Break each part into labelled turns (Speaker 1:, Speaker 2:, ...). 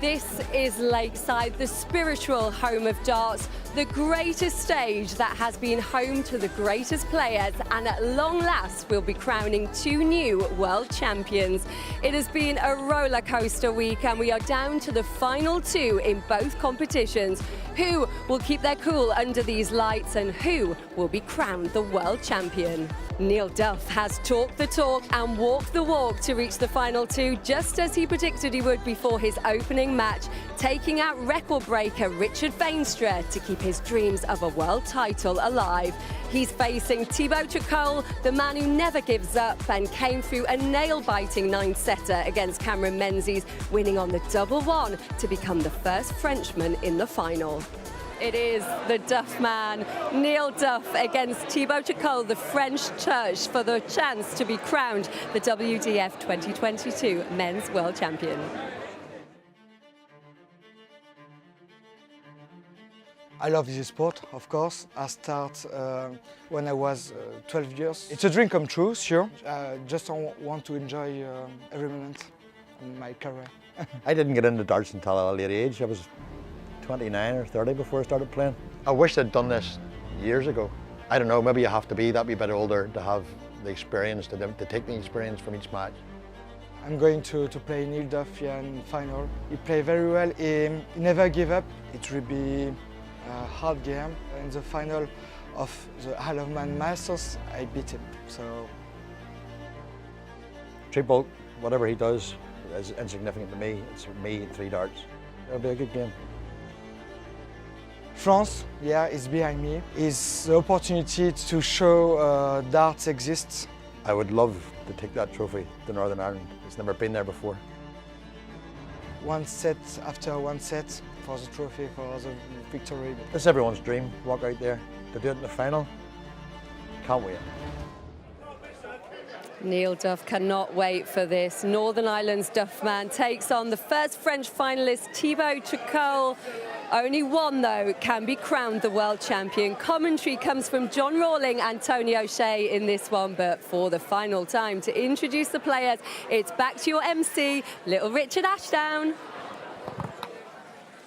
Speaker 1: This is Lakeside, the spiritual home of darts, the greatest stage that has been home to the greatest players, and at long last we'll be crowning two new world champions. It has been a roller coaster week and we are down to the final two in both competitions. Who will keep their cool under these lights and who will be crowned the world champion? Neil Duff has talked the talk and walked the walk to reach the final two, just as he predicted he would before his opening match, taking out record breaker Richard Veenstra to keep his dreams of a world title alive. He's facing Thibaut Tricole, the man who never gives up and came through a nail-biting nine-setter against Cameron Menzies, winning on the double one to become the first Frenchman in the final. It is the Duff man, Neil Duff, against Thibaut Tricole, the French Church, for the chance to be crowned the WDF 2022 Men's World Champion.
Speaker 2: I love this sport, of course. I started when I was 12 years. It's a dream come true, sure. I just want to enjoy every moment in my career.
Speaker 3: I didn't get into darts until a late age. I was 29 or 30 before I started playing. I wish I'd done this years ago. I don't know, maybe you have to be that wee bit older to have the experience, to take the experience from each match.
Speaker 2: I'm going to play Neil Duff here in final. He played very well, he never gave up. It will be a hard game. In the final of the Isle of Man Masters, I beat him. So
Speaker 3: Tricole, whatever he does is insignificant to me. It's me and three darts. It'll be a good game.
Speaker 2: France, yeah, is behind me. It's the opportunity to show darts exists.
Speaker 3: I would love to take that trophy to Northern Ireland. It's never been there before.
Speaker 2: One set after one set for the trophy, for the victory.
Speaker 3: It's everyone's dream, walk out there to do it in the final. Can't wait.
Speaker 1: Neil Duff cannot wait for this. Northern Ireland's Duff man takes on the first French finalist, Thibaut Tricole. Only one, though, can be crowned the world champion. Commentary comes from John Rawling and Tony O'Shea in this one, but for the final time to introduce the players, it's back to your MC, Little Richard Ashdown.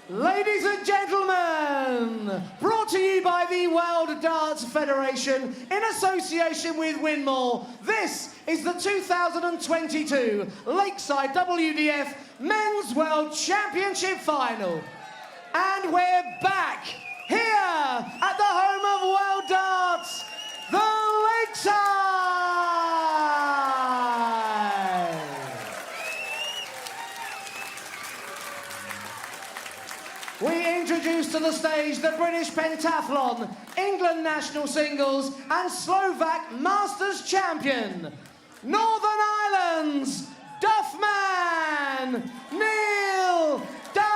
Speaker 4: Ladies and gentlemen, brought to you by the World Darts Federation in association with Winmore, this is the 2022 Lakeside WDF Men's World Championship Final. And we're back here at the home of World Darts, the Lakeside. We introduce to the stage the British pentathlon, England national singles and Slovak Masters champion, Northern Ireland's Duff man, Neil Duff.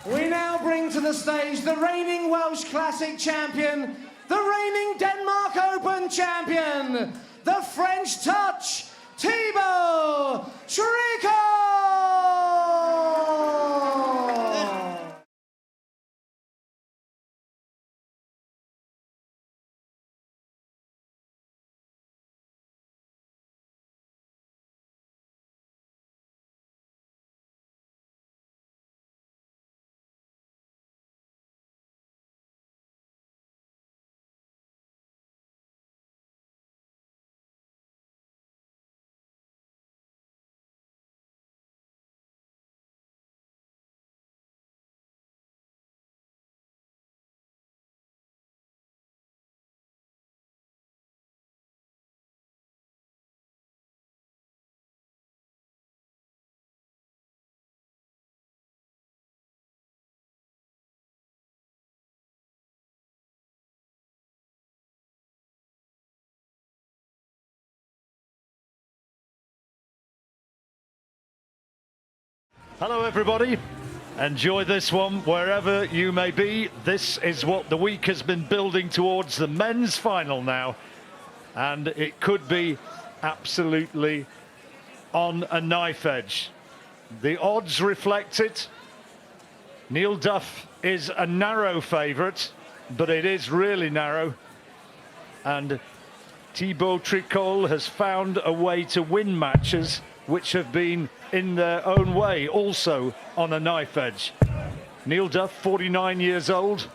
Speaker 4: We now bring to the stage the reigning Welsh Classic champion, the reigning Denmark Open champion, the French Touch, Thibaut Tricole!
Speaker 5: Hello everybody, enjoy this one wherever you may be. This is what the week has been building towards, the men's final now, and it could be absolutely on a knife edge. The odds reflect it. Neil Duff is a narrow favourite, but it is really narrow, and Thibaut Tricole has found a way to win matches which have been in their own way also on a knife edge. Neil Duff, 49 years old.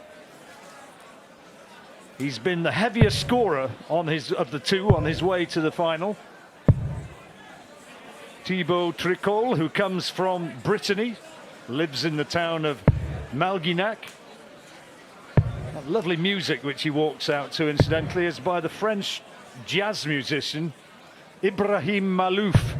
Speaker 5: He's been the heaviest scorer of the two on his way to the final. Thibaut Tricole, who comes from Brittany, lives in the town of Malguinac. That lovely music which he walks out to, incidentally, is by the French jazz musician Ibrahim Malouf.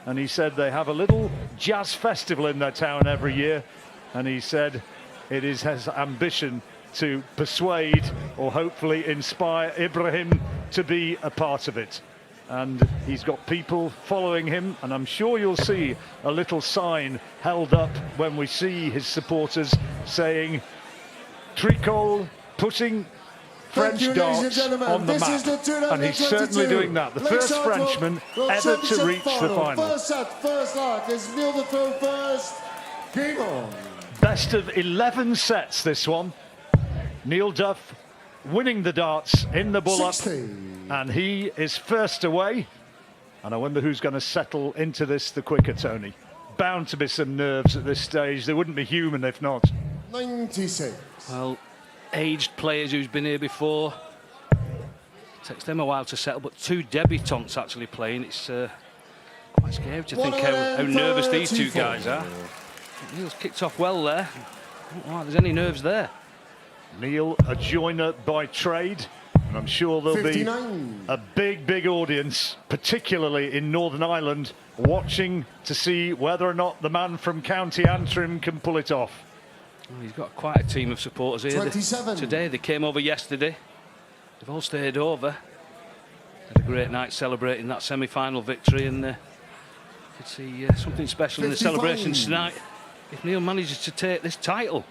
Speaker 5: And he said they have a little jazz festival in their town every year. And he said it is his ambition to persuade or hopefully inspire Ibrahim to be a part of it. And he's got people following him. And I'm sure you'll see a little sign held up when we see his supporters saying, Tricole putting French darts on the map, and he's certainly doing that. The first Frenchman ever to reach the final.
Speaker 6: First set, first lock is Neil to throw first. Game on.
Speaker 5: Best of 11 sets, this one. Neil Duff winning the darts in the bull-up, and he is first away. And I wonder who's going to settle into this the quicker, Tony. Bound to be some nerves at this stage. They wouldn't be human if not.
Speaker 6: 96.
Speaker 7: Well, aged players who's been here before, takes them a while to settle, but two debutantes actually playing. It's quite scary to think how nervous these two guys are. Neil's kicked off well there. I don't like there's any nerves there.
Speaker 5: Neil, a joiner by trade, and I'm sure there'll 59. Be a big audience, particularly in Northern Ireland, watching to see whether or not the man from County Antrim can pull it off.
Speaker 7: Well, he's got quite a team of supporters here.
Speaker 6: 27.
Speaker 7: Today they came over yesterday. They've all stayed over. Had a great night celebrating that semi-final victory, and could see something special 55. In the celebrations tonight if Neil manages to take this title.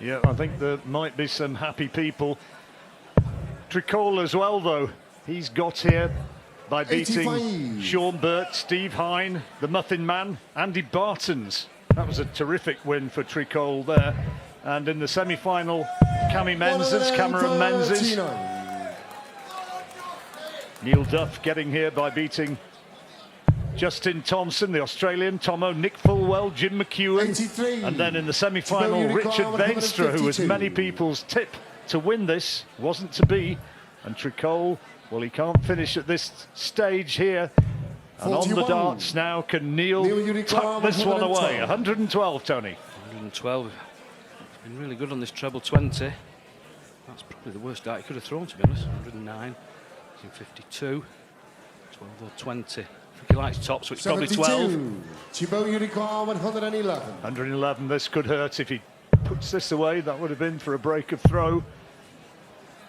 Speaker 5: Yeah, I think there might be some happy people. Tricole as well, though. He's got here by beating
Speaker 6: 85.
Speaker 5: Sean Burt, Steve Hine, the Muffin Man, Andy Bartons. That was a terrific win for Tricole there. And in the semi-final, Cameron Menzies. Neil Duff getting here by beating Justin Thompson, the Australian, Tomo, Nick Fulwell, Jim McEwen.
Speaker 6: 83.
Speaker 5: And then in the semi-final, Richard Veenstra, who was many people's tip to win this, wasn't to be. And Tricole, well, he can't finish at this stage here. And 41. On the darts now, can Neil tuck this one away? 112, Tony.
Speaker 7: 112. He's been really good on this treble 20. That's probably the worst dart he could have thrown, to be honest. 109. He's in 52. 12 or 20. I think he likes tops, so it's 72. Probably 12.
Speaker 6: Thibaut Tricole, 111.
Speaker 5: 111. This could hurt if he puts this away. That would have been for a break of throw.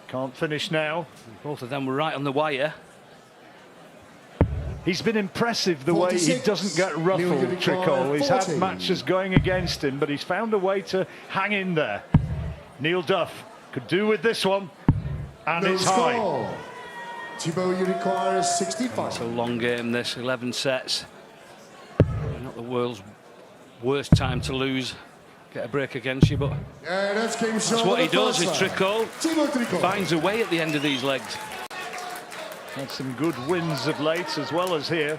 Speaker 5: Can't finish now.
Speaker 7: Both of them were right on the wire.
Speaker 5: He's been impressive the
Speaker 6: 46.
Speaker 5: way he doesn't get ruffled, Tricole. He's had matches going against him, but he's found a way to hang in there. Neil Duff could do with this one, and it's high.
Speaker 6: Thibaut Tricole is 65.
Speaker 7: It's a long game, this, 11 sets. Not the world's worst time to lose. Get a break against you, but
Speaker 6: that's
Speaker 7: what he does with Tricole.
Speaker 6: Tricole
Speaker 7: Finds a way at the end of these legs.
Speaker 5: Had some good wins of late, as well as here.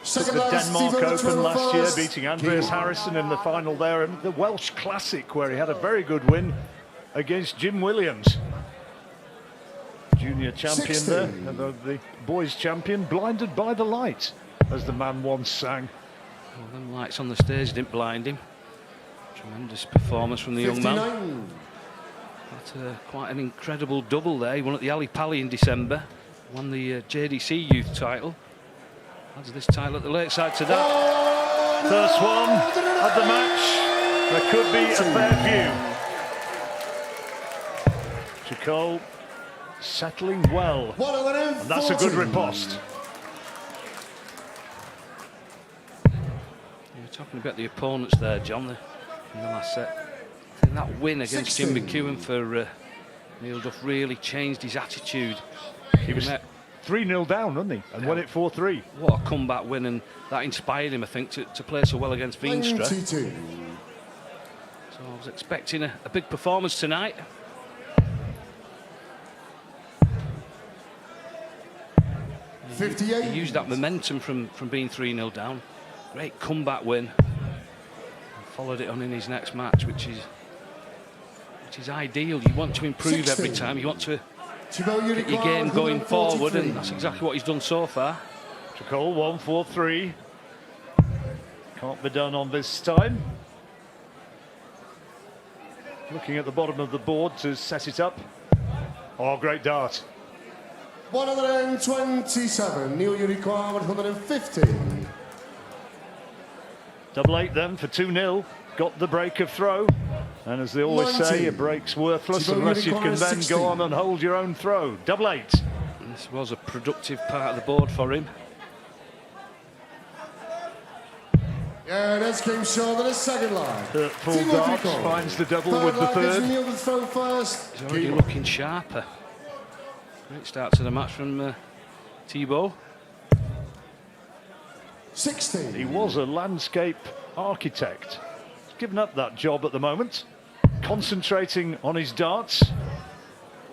Speaker 6: Second
Speaker 5: the Denmark Open last year,
Speaker 6: first.
Speaker 5: beating Andreas Harrison in the final there, and the Welsh Classic, where he had a very good win against Jim Williams. Junior champion
Speaker 6: 60.
Speaker 5: there, and the boys champion, blinded by the light, as the man once sang.
Speaker 7: Well, them lights on the stage didn't blind him. Tremendous performance from the
Speaker 6: 59.
Speaker 7: young man. But, quite an incredible double there. He won at the Ali Pali in December. Won the JDC Youth title. Adds this title at the Lakeside to that.
Speaker 5: First one of the match. There could be a fair view. Tricole settling well. And that's a good riposte.
Speaker 7: Talking about the opponents there, John, in the last set. I think that win against Jim McEwen for Neil Duff really changed his attitude.
Speaker 5: He was 3-0 down, wasn't he? And won it 4-3.
Speaker 7: What a comeback win, and that inspired him, I think, to play so well against Veenstra.
Speaker 6: 92.
Speaker 7: So I was expecting a big performance tonight. He used that momentum from being 3-0 down. Great comeback win. And followed it on in his next match, which is ideal. You want to improve every time. You want to get your game going forward, and that's exactly what he's done so far.
Speaker 5: Tricole 1-4-3. Can't be done on this time. Looking at the bottom of the board to set it up. Oh, great dart.
Speaker 6: 127. Neil, you require 150.
Speaker 5: Double 8 then for 2-0. Got the break of throw. And as they always
Speaker 6: 90.
Speaker 5: say, a break's worthless unless you can then go on and hold your own throw. Double 8.
Speaker 7: This was a productive part of the board for him.
Speaker 6: Yeah, that's game short of the second line.
Speaker 5: Full darts finds the double with the third.
Speaker 6: Neil the throw first.
Speaker 7: He's already looking sharper. Great start to the match from Thibault.
Speaker 6: 60.
Speaker 5: He was a landscape architect. He's given up that job at the moment, concentrating on his darts,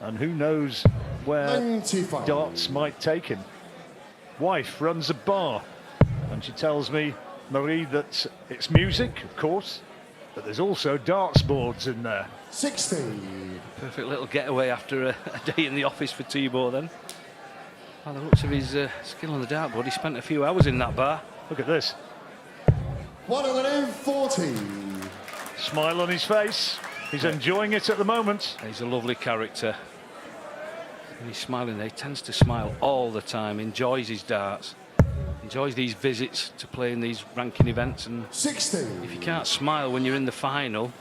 Speaker 5: and who knows where
Speaker 6: 95.
Speaker 5: darts might take him. Wife runs a bar, and she tells me, Marie, that it's music, of course, but there's also darts boards in there.
Speaker 6: 60.
Speaker 7: Perfect little getaway after a day in the office for Thibault then. By the looks of his skill on the dartboard, he spent a few hours in that bar.
Speaker 5: Look at this.
Speaker 6: 140.
Speaker 5: Smile on his face. He's enjoying it at the moment.
Speaker 7: He's a lovely character. When he's smiling there, he tends to smile all the time, enjoys his darts, enjoys these visits to play in these ranking events, and
Speaker 6: 60.
Speaker 7: if you can't smile when you're in the final,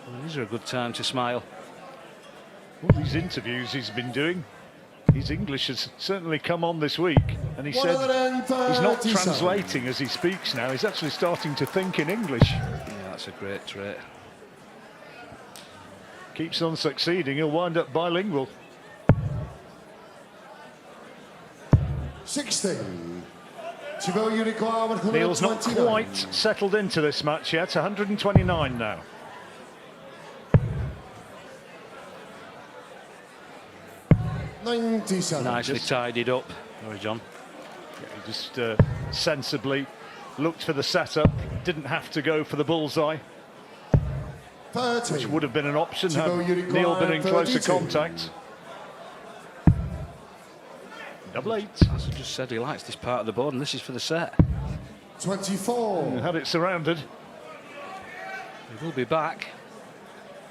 Speaker 7: well, these are a good time to smile.
Speaker 5: All these interviews he's been doing, his English has certainly come on this week, and he said he's not translating as he speaks now, he's actually starting to think in English.
Speaker 7: Yeah, that's a great trait.
Speaker 5: Keeps on succeeding, he'll wind up bilingual.
Speaker 6: 60. Thibault, you require 129.
Speaker 5: Neil's not quite settled into this match yet, 129 now.
Speaker 7: Nicely tidied up. Sorry, John.
Speaker 5: Yeah, he just sensibly looked for the setup, didn't have to go for the bullseye,
Speaker 6: 30.
Speaker 5: which would have been an option had
Speaker 6: Thibault, you
Speaker 5: Neil
Speaker 6: require
Speaker 5: been in closer
Speaker 6: 32.
Speaker 5: contact. Double 8.
Speaker 7: As I just said, he likes this part of the board, and this is for the set.
Speaker 6: 24.
Speaker 5: Had it surrounded.
Speaker 7: He will be back.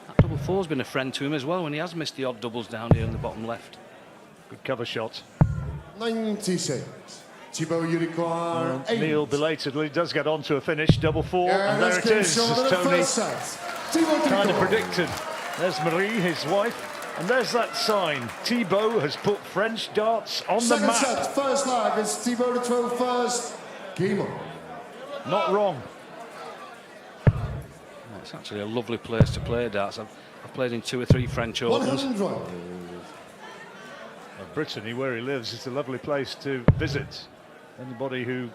Speaker 7: That double four's been a friend to him as well when he has missed the odd doubles down here in the bottom left.
Speaker 5: Good cover shot.
Speaker 6: 96. Thibault, you require 8.
Speaker 5: Neil belatedly does get onto a finish, double 4,
Speaker 6: Yeah,
Speaker 5: and there
Speaker 6: that's
Speaker 5: it
Speaker 6: game
Speaker 5: is,
Speaker 6: short
Speaker 5: as
Speaker 6: of the
Speaker 5: Tony
Speaker 6: first set. Thibault
Speaker 5: kind of
Speaker 6: Tricole.
Speaker 5: predicted. There's Marie, his wife, and there's that sign. Thibault has put French darts on the
Speaker 6: Second
Speaker 5: map.
Speaker 6: set, first leg. It's Thibault to throw first. Game on.
Speaker 5: Not wrong.
Speaker 7: It's actually a lovely place to play darts. I've played in 2 or 3 French Opens.
Speaker 6: 100.
Speaker 5: Brittany, where he lives, is a lovely place to visit. Anybody who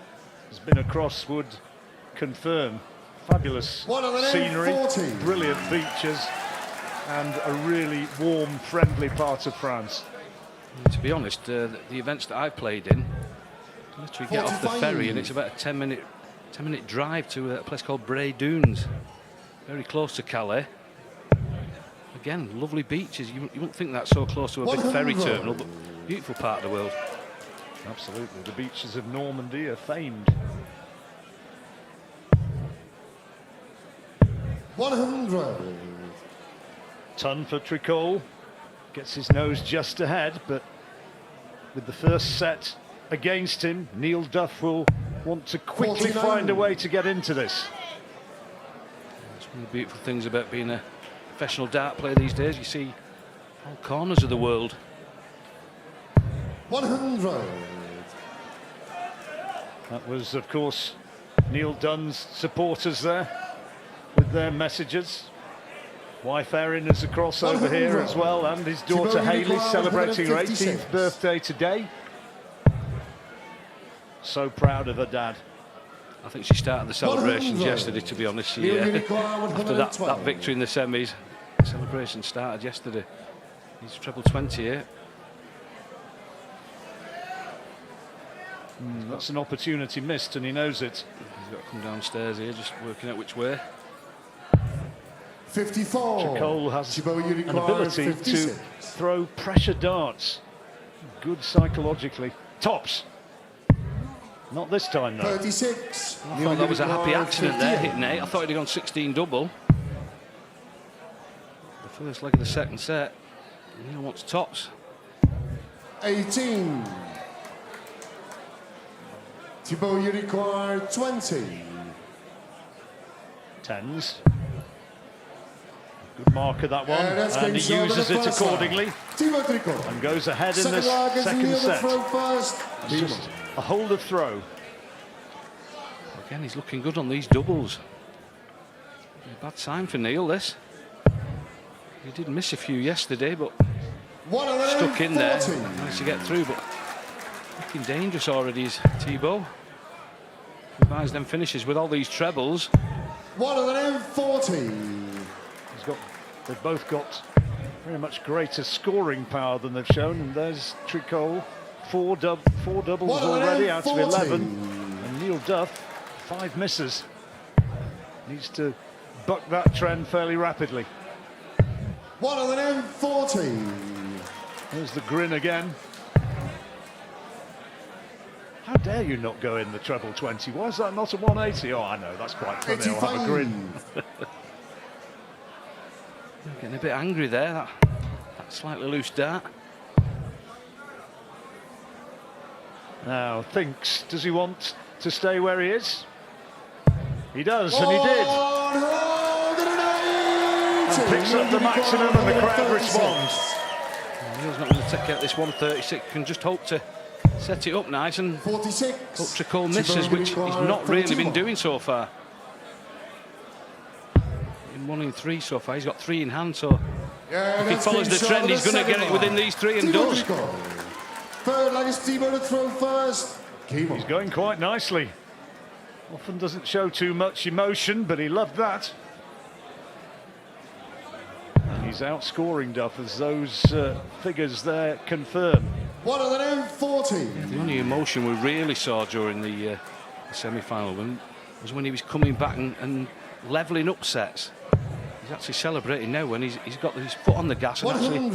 Speaker 5: has been across would confirm. Fabulous
Speaker 6: 140.
Speaker 5: scenery, brilliant beaches, and a really warm, friendly part of France.
Speaker 7: To be honest, the events that I've played in, you literally get off the
Speaker 6: 45.
Speaker 7: ferry and it's about a 10-minute drive to a place called Bray Dunes, very close to Calais. Again, lovely beaches. You wouldn't think that's so close to a big ferry
Speaker 6: 100.
Speaker 7: terminal, but beautiful part of the world.
Speaker 5: Absolutely, the beaches of Normandy are famed.
Speaker 6: 100.
Speaker 5: Ton for Tricole. Gets his nose just ahead, but with the first set against him, Neil Duff will want to quickly
Speaker 6: 49.
Speaker 5: find a way to get into this.
Speaker 7: It's one of the beautiful things about being a professional dart player these days. You see all corners of the world.
Speaker 6: 100.
Speaker 5: That was, of course, Neil Dunn's supporters there with their messages. Wife Erin is across over here as well, and his daughter Hayley celebrating her 18th birthday today. So proud of her dad.
Speaker 7: I think she started the celebrations yesterday, to be honest. After that victory in the semis, the celebration started yesterday. He's treble 20 here.
Speaker 5: That's an opportunity missed, and he knows it.
Speaker 7: He's got to come downstairs here, just working out which way.
Speaker 6: 54.
Speaker 5: Tricole has an ability 56. To throw pressure darts. Good psychologically. Tops. Not this time, though.
Speaker 6: 36.
Speaker 7: I thought that was a happy accident there, hitting 8. I thought he'd gone 16 double. The first leg of the second set. Neil wants tops.
Speaker 6: 18. Thibaut, you require 20.
Speaker 5: Tens. Good marker, that one, and he uses it accordingly and goes ahead in this second set. It's just a hold of throw.
Speaker 7: Again, he's looking good on these doubles. A bad sign for Neil, this. He did miss a few yesterday, but stuck in there. Managed to get through, but looking dangerous already is Thibaut. He buys them finishes with all these trebles.
Speaker 6: 140.
Speaker 5: They've both got very much greater scoring power than they've shown, and there's Tricole, four doubles already out of 11, and Neil Duff, 5 misses. Needs to buck that trend fairly rapidly.
Speaker 6: 140.
Speaker 5: There's the grin again. How dare you not go in the treble 20? Why is that not a 180? Oh, I know, that's quite funny. I'll have a grin.
Speaker 7: Getting a bit angry there, that slightly loose dart.
Speaker 5: Now, thinks, does he want to stay where he is? He does, and he did. And picks up the maximum, and the crowd responds.
Speaker 7: Neil's not going to take out this 136, can just hope to set it up nice and
Speaker 6: 46.
Speaker 7: hope Tricole misses, which he's not really been doing so far. 1 in 3 so far. He's got 3 in hand, so if he follows the trend, he's going to get it within these 3 and does.
Speaker 6: Third leg is Thibaut to throw first.
Speaker 5: He's going quite nicely. Often doesn't show too much emotion, but he loved that. And he's outscoring Duff, as those figures there confirm.
Speaker 6: 140.
Speaker 7: The only emotion we really saw during the semi-final was when he was coming back and levelling up sets. He's actually celebrating now when he's got his foot on the gas and actually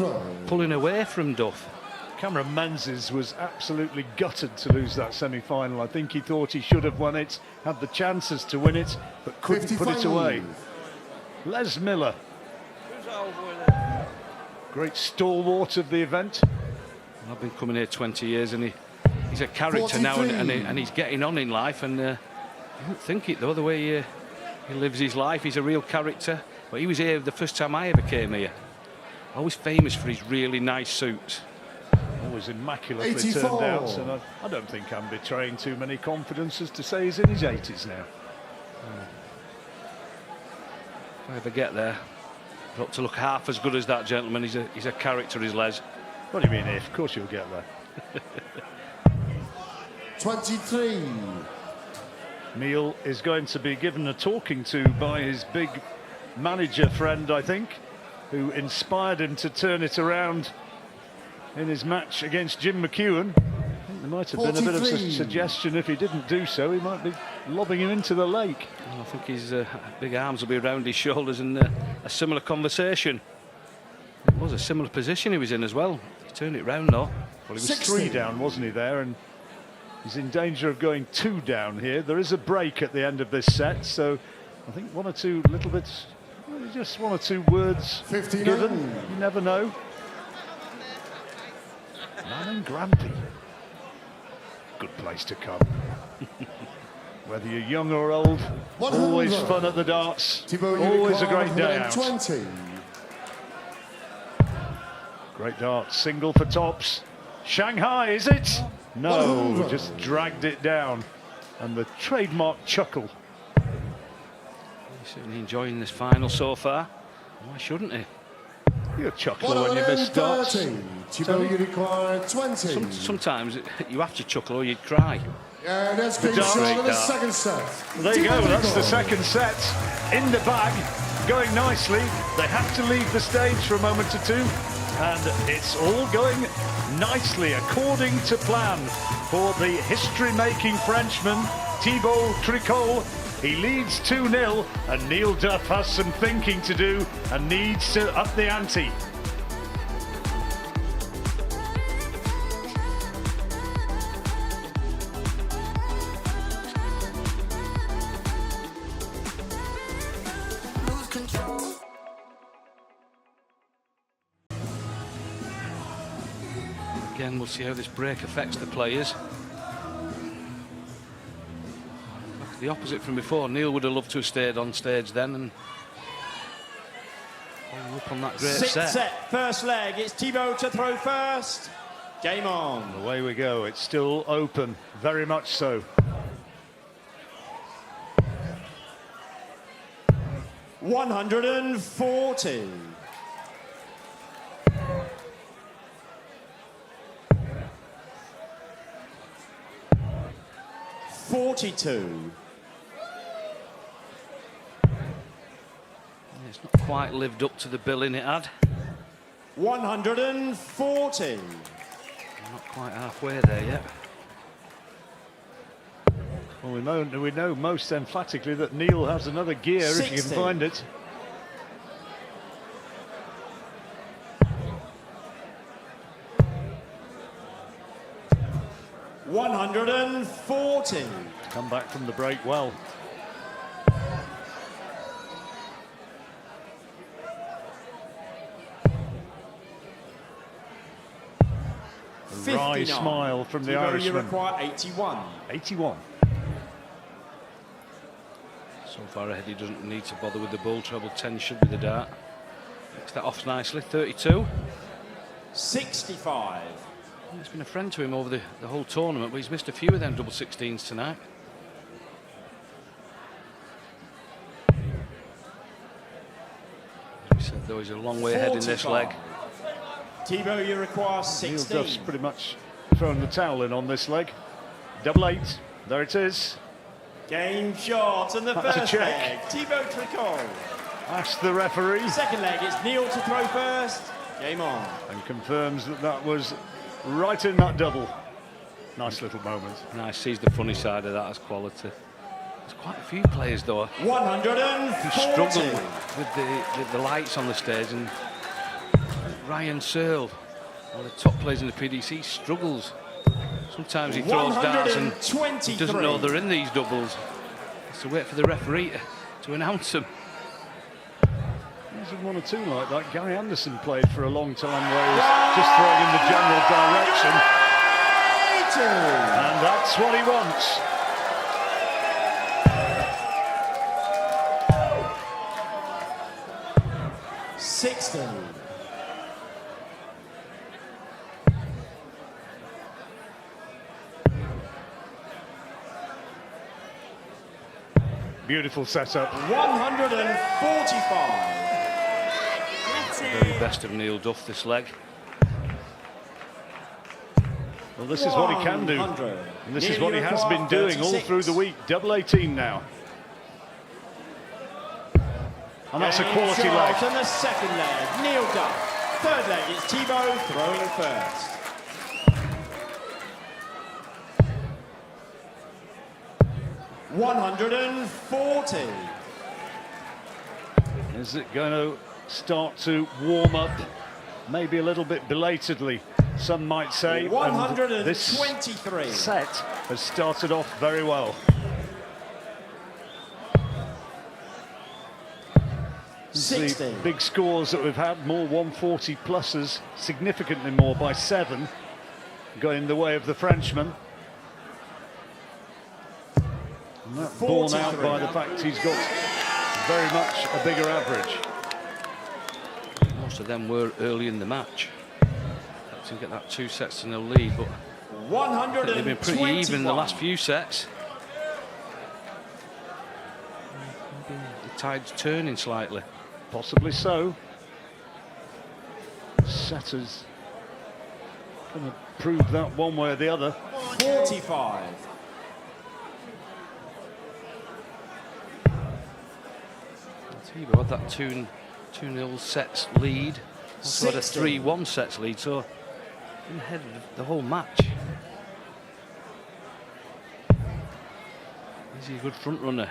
Speaker 7: pulling away from Duff.
Speaker 5: Cameron MENS was absolutely gutted to lose that semi-final. I think he thought he should have won it, had the chances to win it, but couldn't 55. Put it away. Les Miller, great stalwart of the event.
Speaker 7: I've been coming here 20 years, and he's a character 43. Now, and he's getting on in life, and I don't think it though, the way he lives his life. He's a real character. But he was here the first time I ever came here. Always famous for his really nice suits.
Speaker 5: Always immaculately
Speaker 6: 84.
Speaker 5: turned out, and I don't think I'm betraying too many confidences to say he's in his 80s now.
Speaker 7: If I ever get there, I hope to look half as good as that gentleman. He's a character, is Les.
Speaker 5: What do you mean if? Of course you'll get there.
Speaker 6: 23.
Speaker 5: Neil is going to be given a talking to by his big manager friend, I think, who inspired him to turn it around in his match against Jim McEwen. I think there might have 43. Been a bit of a suggestion if he didn't do so, he might be lobbing him into the lake.
Speaker 7: Well, I think his big arms will be around his shoulders, and a similar conversation. It was a similar position he was in as well. He turned it round though.
Speaker 5: Well, he was 3 down, wasn't he, there? And he's in danger of going 2 down here. There is a break at the end of this set, so I think 1 or 2 little bits, just 1 or 2 words
Speaker 6: 59.
Speaker 5: Given. You never know. Man and Grampy. Good place to come. Whether you're young or old, 100. Always fun at the darts. Always a great day out.
Speaker 6: 20.
Speaker 5: Great darts, single for tops. Shanghai, is it? No,
Speaker 6: 100.
Speaker 5: Just dragged it down. and the trademark chuckle.
Speaker 7: He's certainly enjoying this final so far. Why shouldn't he?
Speaker 5: You're chuckling when you miss starts.
Speaker 6: Thibaut, you require 20.
Speaker 7: Sometimes you have to chuckle or you'd cry.
Speaker 6: Yeah, that's game
Speaker 5: dart.
Speaker 6: shot of the second set.
Speaker 5: There you go, that's the second set in the bag, going nicely. They have to leave the stage for a moment or two, and it's all going nicely according to plan for the history-making Frenchman, Thibaut Tricole. He leads 2-0, and Neil Duff has some thinking to do and needs to up the ante.
Speaker 7: Again, we'll see how this break affects the players. The opposite from before. Neil would have loved to have stayed on stage then and follow up on that great
Speaker 8: Sixth set, first leg. It's Thibaut to throw first. Game on.
Speaker 5: Away we go. It's still open, very much so.
Speaker 8: $140. $42.
Speaker 7: It's not quite lived up to the billing it had.
Speaker 8: $140.
Speaker 7: Not quite halfway there yet.
Speaker 5: Well, we know most emphatically that Neil has another gear
Speaker 8: 60.
Speaker 5: if you can find it.
Speaker 8: $140.
Speaker 5: Come back from the break well. A wry smile from the
Speaker 8: Thibaut,
Speaker 5: Irishman.
Speaker 8: you require 81.
Speaker 5: 81.
Speaker 7: So far ahead, he doesn't need to bother with the ball. Treble 10 should be the dart. Makes that off nicely. 32.
Speaker 8: 65.
Speaker 7: It's been a friend to him over the whole tournament, but he's missed a few of them double 16s tonight. As we said, though, he's a long way ahead in this
Speaker 8: 45.
Speaker 7: leg.
Speaker 8: Thibaut, you require
Speaker 5: Neil
Speaker 8: 16.
Speaker 5: Duff's pretty much thrown the towel in on this leg. Double 8. There it is.
Speaker 8: Game shot and the
Speaker 5: That's a
Speaker 8: first
Speaker 5: check.
Speaker 8: leg. Thibaut Tricole.
Speaker 5: Ask the referee.
Speaker 8: Second leg, it's Neil to throw first. Game on.
Speaker 5: And confirms that that was right in that double. Nice little moment.
Speaker 7: Nice, sees the funny side of that as quality. There's quite a few players, though, who
Speaker 8: 140.
Speaker 7: struggle with the lights on the stage, and Ryan Searle, one of the top players in the PDC, struggles. Sometimes he throws darts and doesn't know they're in these doubles. Has to wait for the referee to announce them.
Speaker 5: There's one or two like that. Gary Anderson played for a long time where he was just throwing in the general direction. And that's what he wants. Beautiful setup.
Speaker 8: 145.
Speaker 7: Very best of Neil Duff this leg.
Speaker 5: Well, this is what he can do. And this is what he has been doing all through the week. Double 18 now. And that's a quality leg.
Speaker 8: And the second leg, Neil Duff. Third leg, it's Thibaut throwing first. $140.
Speaker 5: Is it going to start to warm up? Maybe a little bit belatedly, some might say. And
Speaker 8: 123.
Speaker 5: this set has started off very well. The big scores that we've had, more 140 pluses, significantly more by 7, going the way of the Frenchman. And that borne out by the fact he's got very much a bigger average.
Speaker 7: Most of them were early in the match. Helped him get that 2 sets in the lead, but they've been pretty even in the last few sets. tide's turning slightly.
Speaker 5: Possibly so. Setters going to prove that one way or the other.
Speaker 8: 45.
Speaker 7: Thibaut had that 2-0 sets lead. Also had a 3-1 sets lead, so in ahead of the whole match. Is he a good front runner?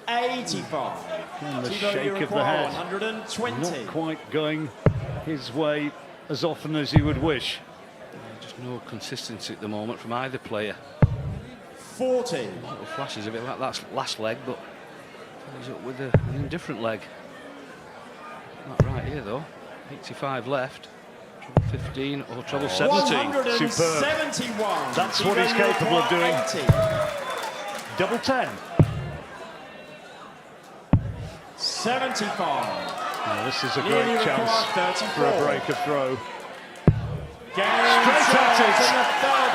Speaker 8: 85.
Speaker 5: And the
Speaker 8: Thibaut, you
Speaker 5: shake of the
Speaker 8: require
Speaker 5: head.
Speaker 8: 120.
Speaker 5: Not quite going his way as often as he would wish.
Speaker 7: Just no consistency at the moment from either player.
Speaker 8: 40.
Speaker 7: Little flashes of it like that's last leg, but he's up with an indifferent leg. Not right here though. 85 left. Treble 15 or treble 17.
Speaker 5: Superb.
Speaker 8: 171.
Speaker 5: That's what he's capable of doing.
Speaker 8: 80.
Speaker 5: Double 10.
Speaker 8: 75.
Speaker 5: Now, this is a
Speaker 8: Nearly
Speaker 5: great chance
Speaker 8: required 34.
Speaker 5: for a break of throw.
Speaker 8: Straight
Speaker 5: at it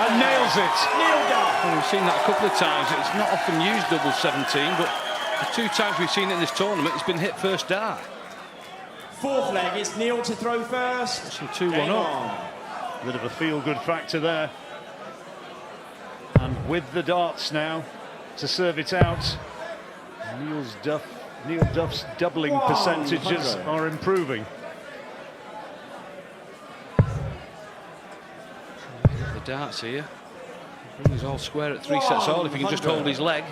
Speaker 5: and nails it.
Speaker 8: Neil Duff.
Speaker 7: Well, we've seen that a couple of times. It's not often used double 17, but the 2 times we've seen it in this tournament, it's been hit first dart.
Speaker 8: Fourth leg, it's Neil to throw first.
Speaker 7: Some 2-1 up.
Speaker 5: A bit of a feel-good factor there. And with the darts now to serve it out, Neil Duff's doubling percentages are improving.
Speaker 7: The darts here. He's all square at 3 sets all if he can just hold his leg.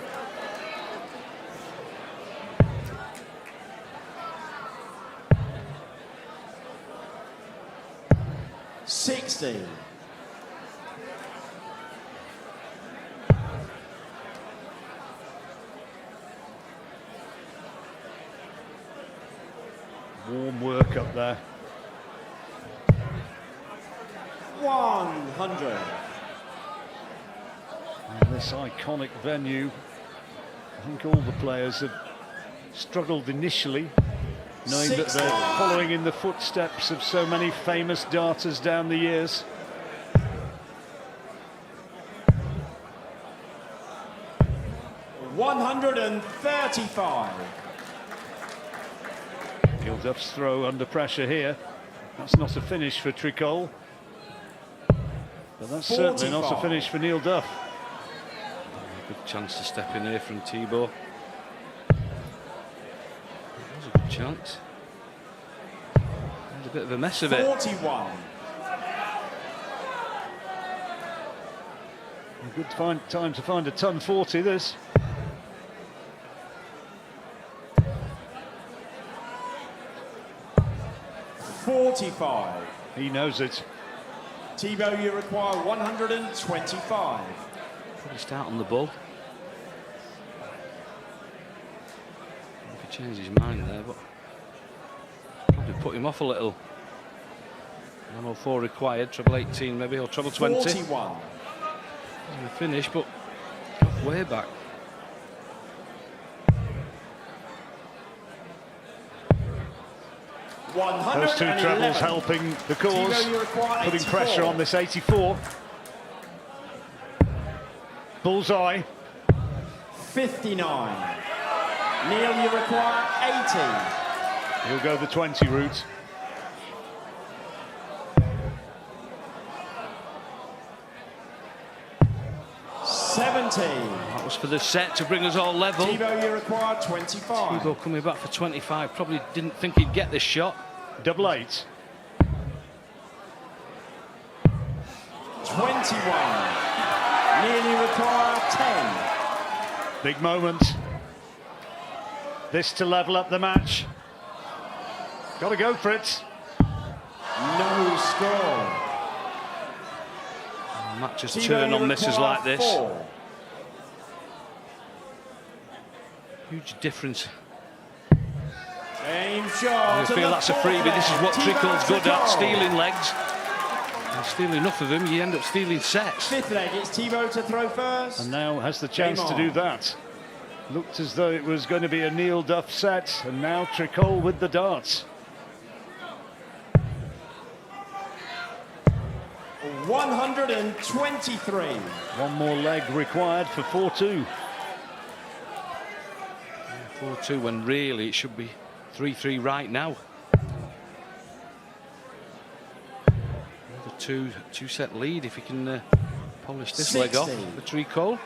Speaker 8: $60.
Speaker 5: Warm work up there.
Speaker 8: 100.
Speaker 5: And this iconic venue, I think all the players have struggled initially, knowing that they're following in the footsteps of so many famous darters down the years.
Speaker 8: $135.
Speaker 5: Neil Duff's throw under pressure here. That's not a finish for Tricole. But that's certainly not a finish for Neil Duff.
Speaker 7: Good chance to step in here from Thibaut. That was a good chance. There's a bit of a mess of it.
Speaker 8: 41.
Speaker 5: A good time to find a ton 40 this.
Speaker 8: $45.
Speaker 5: He knows it.
Speaker 8: Thibaut, you require 125.
Speaker 7: Probably start on the ball. If he changed his mind there, but probably put him off a little. 104 required, treble 18 maybe, or treble 20.
Speaker 8: 41.
Speaker 7: Doesn't finish, but way back.
Speaker 5: Those 2 trebles helping the cause, putting pressure on this 84. Bullseye.
Speaker 8: 59. Neil, you require 80.
Speaker 5: He'll go the 20 route.
Speaker 7: That was for the set to bring us all level.
Speaker 8: Thibaut, you require 25.
Speaker 7: Thibaut coming back for 25. Probably didn't think he'd get this shot.
Speaker 5: Double 8.
Speaker 8: 21. Neil, you require 10.
Speaker 5: Big moment. This to level up the match. Got to go for it.
Speaker 8: No score.
Speaker 7: Matches turn on misses like this.
Speaker 8: 4.
Speaker 7: Huge difference.
Speaker 8: Aim shot.
Speaker 7: I feel that's a freebie. This is what Tricole's good at, stealing legs. And steal enough of them, you end up stealing sets.
Speaker 8: Fifth leg, it's Thibaut to throw first.
Speaker 5: And now has the chance to do that. Looked as though it was going to be a Neil Duff set, and now Tricole with the darts.
Speaker 8: 123.
Speaker 5: One more leg required for 4-2.
Speaker 7: 4-2 when really it should be 3-3 right now. Another two-set lead if he can polish this
Speaker 8: 60.
Speaker 7: leg off for Tricole.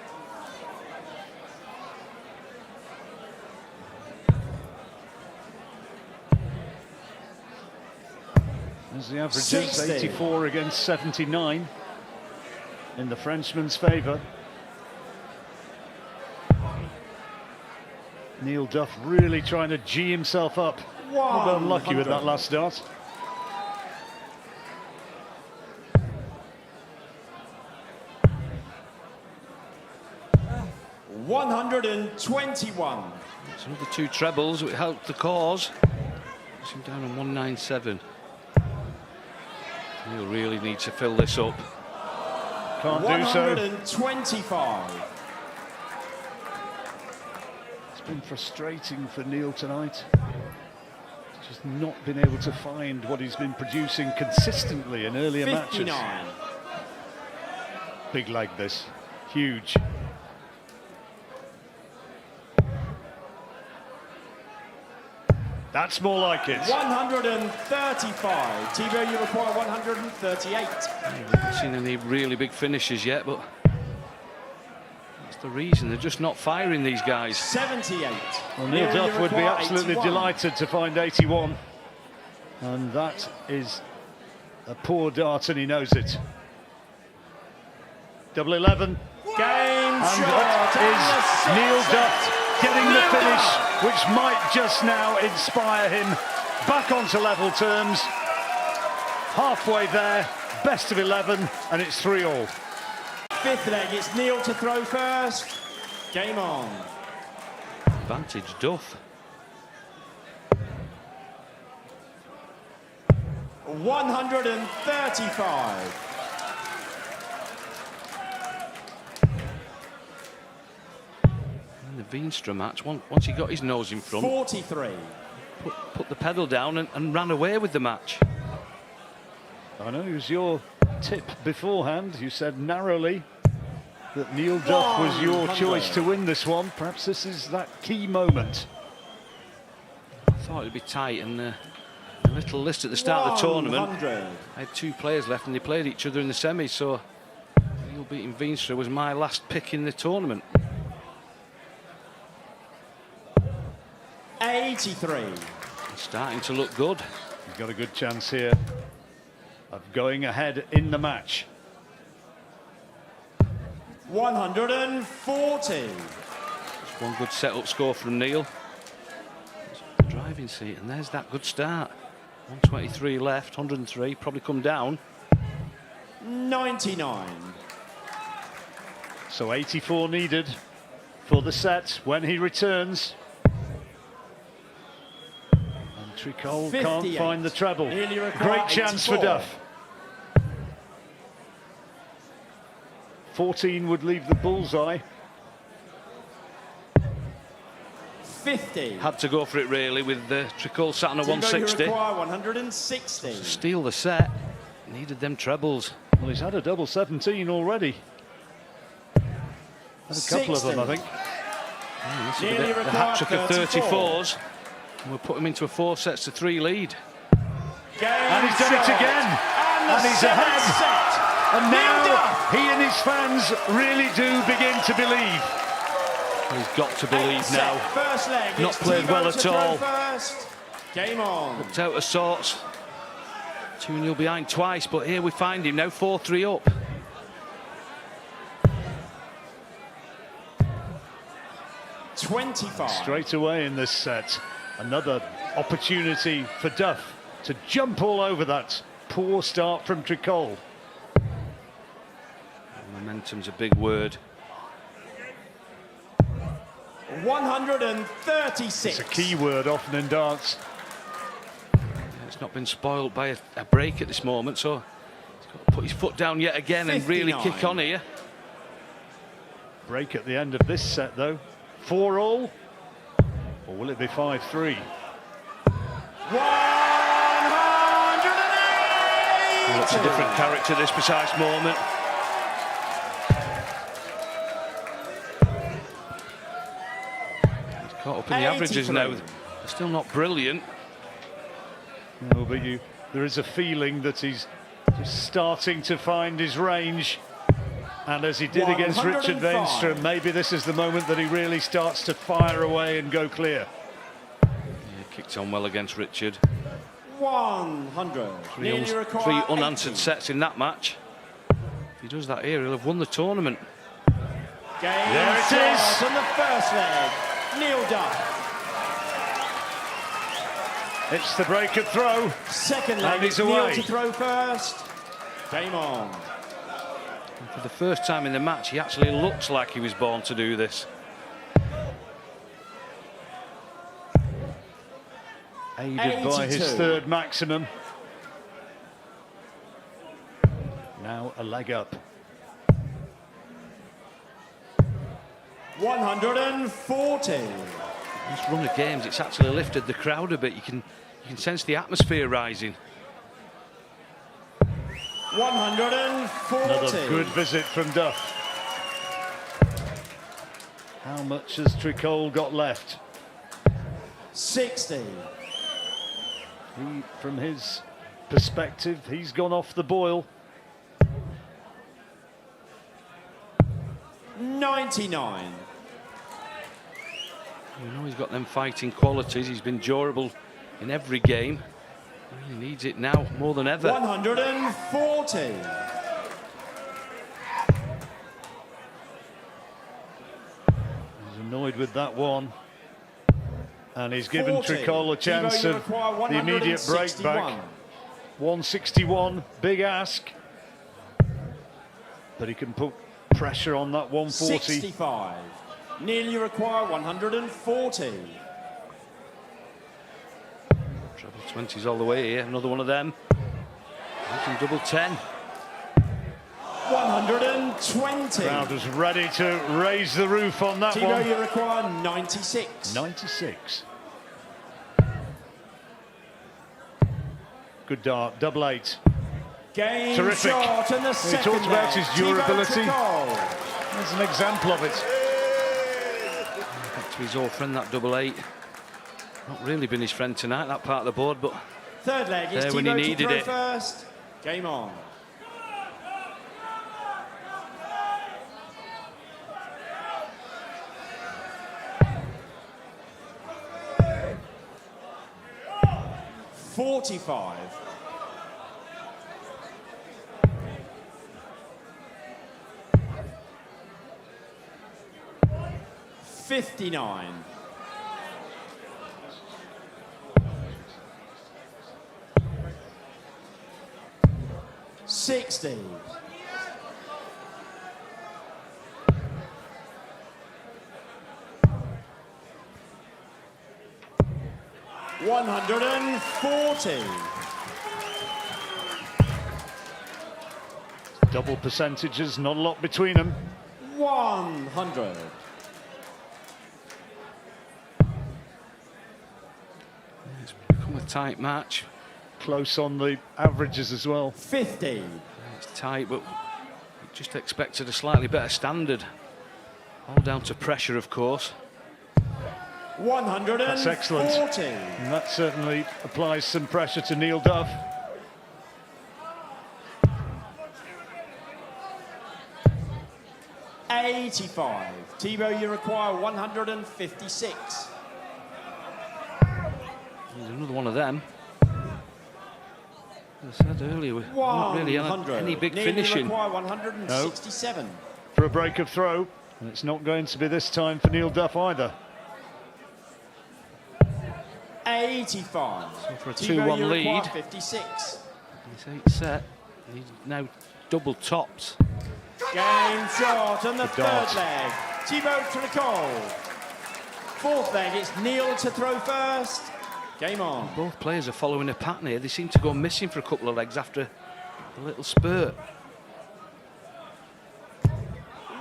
Speaker 5: As the average is
Speaker 8: 60.
Speaker 5: 84 against 79 in the Frenchman's favour. Neil Duff really trying to G himself up. A little bit unlucky with that last start.
Speaker 8: 121.
Speaker 7: So another 2 trebles, it helped the cause. Puts him down on 197. He'll really need to fill this up.
Speaker 5: Can't do so.
Speaker 8: 125.
Speaker 5: It's been frustrating for Neil tonight. Just not been able to find what he's been producing consistently in earlier
Speaker 8: 59.
Speaker 5: matches. Big leg this, huge. That's more like it.
Speaker 8: 135. Thibaut, you require 138.
Speaker 7: We haven't seen any really big finishes yet, but that's the reason. They're just not firing, these guys.
Speaker 8: 78.
Speaker 5: Well, Neil Duff would be absolutely delighted to find 81. And that is a poor dart, and he knows it. Double 11.
Speaker 8: Game
Speaker 5: And
Speaker 8: shot.
Speaker 5: that is Neil Duff getting the finish, which might just now inspire him back onto level terms. Halfway there, best of 11, and it's 3-all.
Speaker 8: Fifth leg, it's Neil to throw first. Game on.
Speaker 7: Advantage Duff.
Speaker 8: 135.
Speaker 7: In the Veenstra match, once he got his nose in front,
Speaker 8: 43.
Speaker 7: put the pedal down and ran away with the match.
Speaker 5: I know it was your tip beforehand. You said narrowly that Neil Duff was your
Speaker 8: 100.
Speaker 5: choice to win this one. Perhaps this is that key moment.
Speaker 7: I thought it'd be tight, and a little list at the start of the tournament.
Speaker 8: 100.
Speaker 7: I had 2 players left and they played each other in the semis, so Neil beating Veenstra was my last pick in the tournament.
Speaker 8: 83.
Speaker 7: It's starting to look good.
Speaker 5: He's got a good chance here of going ahead in the match.
Speaker 8: 140.
Speaker 7: Just one good set-up score from Neil. The driving seat, and there's that good start. 123 left, 103, probably come down.
Speaker 8: 99.
Speaker 5: So 84 needed for the set when he returns. And Tricole can't
Speaker 8: 58.
Speaker 5: find the treble.
Speaker 8: Nearly require
Speaker 5: Great chance
Speaker 8: 84.
Speaker 5: for Duff. 14 would leave the bullseye.
Speaker 8: 50.
Speaker 7: Had to go for it really with Tricole sat on a
Speaker 8: Thibaut, you
Speaker 7: 160.
Speaker 8: require 160.
Speaker 7: To steal the set, needed them trebles.
Speaker 5: Well, he's had a double 17 already. Had a couple of them, I think.
Speaker 7: This will be
Speaker 8: Nearly
Speaker 7: the
Speaker 8: required
Speaker 7: hat-trick of
Speaker 8: 34.
Speaker 7: 34s. And we'll put him into a 4-3 lead.
Speaker 8: Game
Speaker 5: And he's done it
Speaker 8: shot.
Speaker 5: again.
Speaker 8: And,
Speaker 5: And
Speaker 8: the
Speaker 5: he's
Speaker 8: seventh
Speaker 5: ahead.
Speaker 8: set.
Speaker 5: And
Speaker 8: Neil
Speaker 5: now
Speaker 8: Duff.
Speaker 5: he and his fans really do begin to believe.
Speaker 7: He's got to believe
Speaker 8: Eighth
Speaker 7: now.
Speaker 8: set, first leg.
Speaker 7: Not
Speaker 8: It's
Speaker 7: played
Speaker 8: Thibaut
Speaker 7: well
Speaker 8: to
Speaker 7: at
Speaker 8: throw
Speaker 7: all.
Speaker 8: First. Game on.
Speaker 7: Looked out of sorts. 2-0 behind twice, but here we find him now 4-3 up.
Speaker 5: Straight away in this set, another opportunity for Duff to jump all over that poor start from Tricole.
Speaker 7: Momentum's a big word.
Speaker 8: 136.
Speaker 5: It's a key word often in darts.
Speaker 7: It's not been spoiled by a break at this moment, so he's got to put his foot down yet again and really
Speaker 8: 59.
Speaker 7: kick on here.
Speaker 5: Break at the end of this set though. 4-all, or will it be 5-3?
Speaker 8: 180.
Speaker 7: Well, it's a different character this precise moment. He's Caught up in the averages now.
Speaker 4: 83.
Speaker 7: They're still not brilliant.
Speaker 5: No, but there is a feeling that he's starting to find his range. And as he did against Richard
Speaker 4: 105.
Speaker 5: Wenstrom, maybe this is the moment that he really starts to fire away and go clear.
Speaker 7: Yeah, kicked on well against Richard.
Speaker 4: 100. Nearly
Speaker 7: Three
Speaker 4: require
Speaker 7: unanswered
Speaker 4: 80.
Speaker 7: sets in that match. If he does that here, he'll have won the tournament.
Speaker 4: Game
Speaker 5: There it
Speaker 4: shot
Speaker 5: is.
Speaker 4: on the first leg. Neil Duff.
Speaker 5: It's the break of throw.
Speaker 4: Second
Speaker 5: And
Speaker 4: leg,
Speaker 5: he's
Speaker 4: Neil
Speaker 5: away.
Speaker 4: to throw first. Game on.
Speaker 7: And for the first time in the match, he actually looks like he was born to do this.
Speaker 5: Aided by his
Speaker 4: 82.
Speaker 5: third maximum. Now a leg up.
Speaker 4: 140.
Speaker 7: This run of games, it's actually lifted the crowd a bit. You can sense the atmosphere rising.
Speaker 4: 140.
Speaker 5: Another good visit from Duff. How much has Tricole got left?
Speaker 4: 60.
Speaker 5: From his perspective, he's gone off the boil.
Speaker 4: 99.
Speaker 7: You know he's got them fighting qualities. He's been durable in every game. He needs it now more than ever.
Speaker 4: 140.
Speaker 5: He's annoyed with that one. And he's given
Speaker 4: 40.
Speaker 5: Tricole a chance
Speaker 4: Thibaut, you
Speaker 5: of
Speaker 4: require
Speaker 5: the immediate break
Speaker 4: 161.
Speaker 5: back. 161, big ask. But he can put pressure on that 140.
Speaker 4: 65. Neil, you require 140.
Speaker 7: Treble 20s all the way here. Another one of them. He can double 10.
Speaker 4: 120.
Speaker 5: Crowd was ready to raise the roof on that
Speaker 4: Thibaut,
Speaker 5: one.
Speaker 4: you require 96.
Speaker 5: 96. Good dart, double 8.
Speaker 4: Game
Speaker 5: Terrific.
Speaker 4: shot and the
Speaker 5: He
Speaker 4: second
Speaker 5: talked about
Speaker 4: leg.
Speaker 5: his
Speaker 4: Thibaut
Speaker 5: durability.
Speaker 4: Tricole.
Speaker 5: There's an example of it.
Speaker 7: Back to his old friend, that double 8. Not really been his friend tonight, that part of the board, but
Speaker 4: Third leg is
Speaker 7: there when he
Speaker 4: Thibaut to
Speaker 7: needed
Speaker 4: throw
Speaker 7: it.
Speaker 4: first. Game on. $45. $59. $60. $140.
Speaker 5: Double percentages, not a lot between them.
Speaker 4: 100.
Speaker 7: It's become a tight match.
Speaker 5: Close on the averages as well.
Speaker 4: 50.
Speaker 7: It's tight, but just expected a slightly better standard. All down to pressure, of course.
Speaker 4: 140.
Speaker 5: That's excellent. And that certainly applies some pressure to Neil Duff.
Speaker 4: $85. Thibaut, you require 156.
Speaker 7: There's another one of them. As I said earlier, we're not really on
Speaker 4: 100.
Speaker 7: any big
Speaker 4: Neil,
Speaker 7: finishing.
Speaker 4: You require 167.
Speaker 5: For a break of throw. And it's not going to be this time for Neil Duff either.
Speaker 4: 85.
Speaker 7: So for a
Speaker 4: Thibaut,
Speaker 7: 2-1
Speaker 4: you require
Speaker 7: lead.
Speaker 4: 56.
Speaker 7: This 8 set. He's now double topped.
Speaker 4: Game shot on the
Speaker 5: Good dart.
Speaker 4: third leg. Thibaut Tricole. Fourth leg, it's Neil to throw first. Game on.
Speaker 7: Both players are following a pattern here. They seem to go missing for a couple of legs after a little spurt.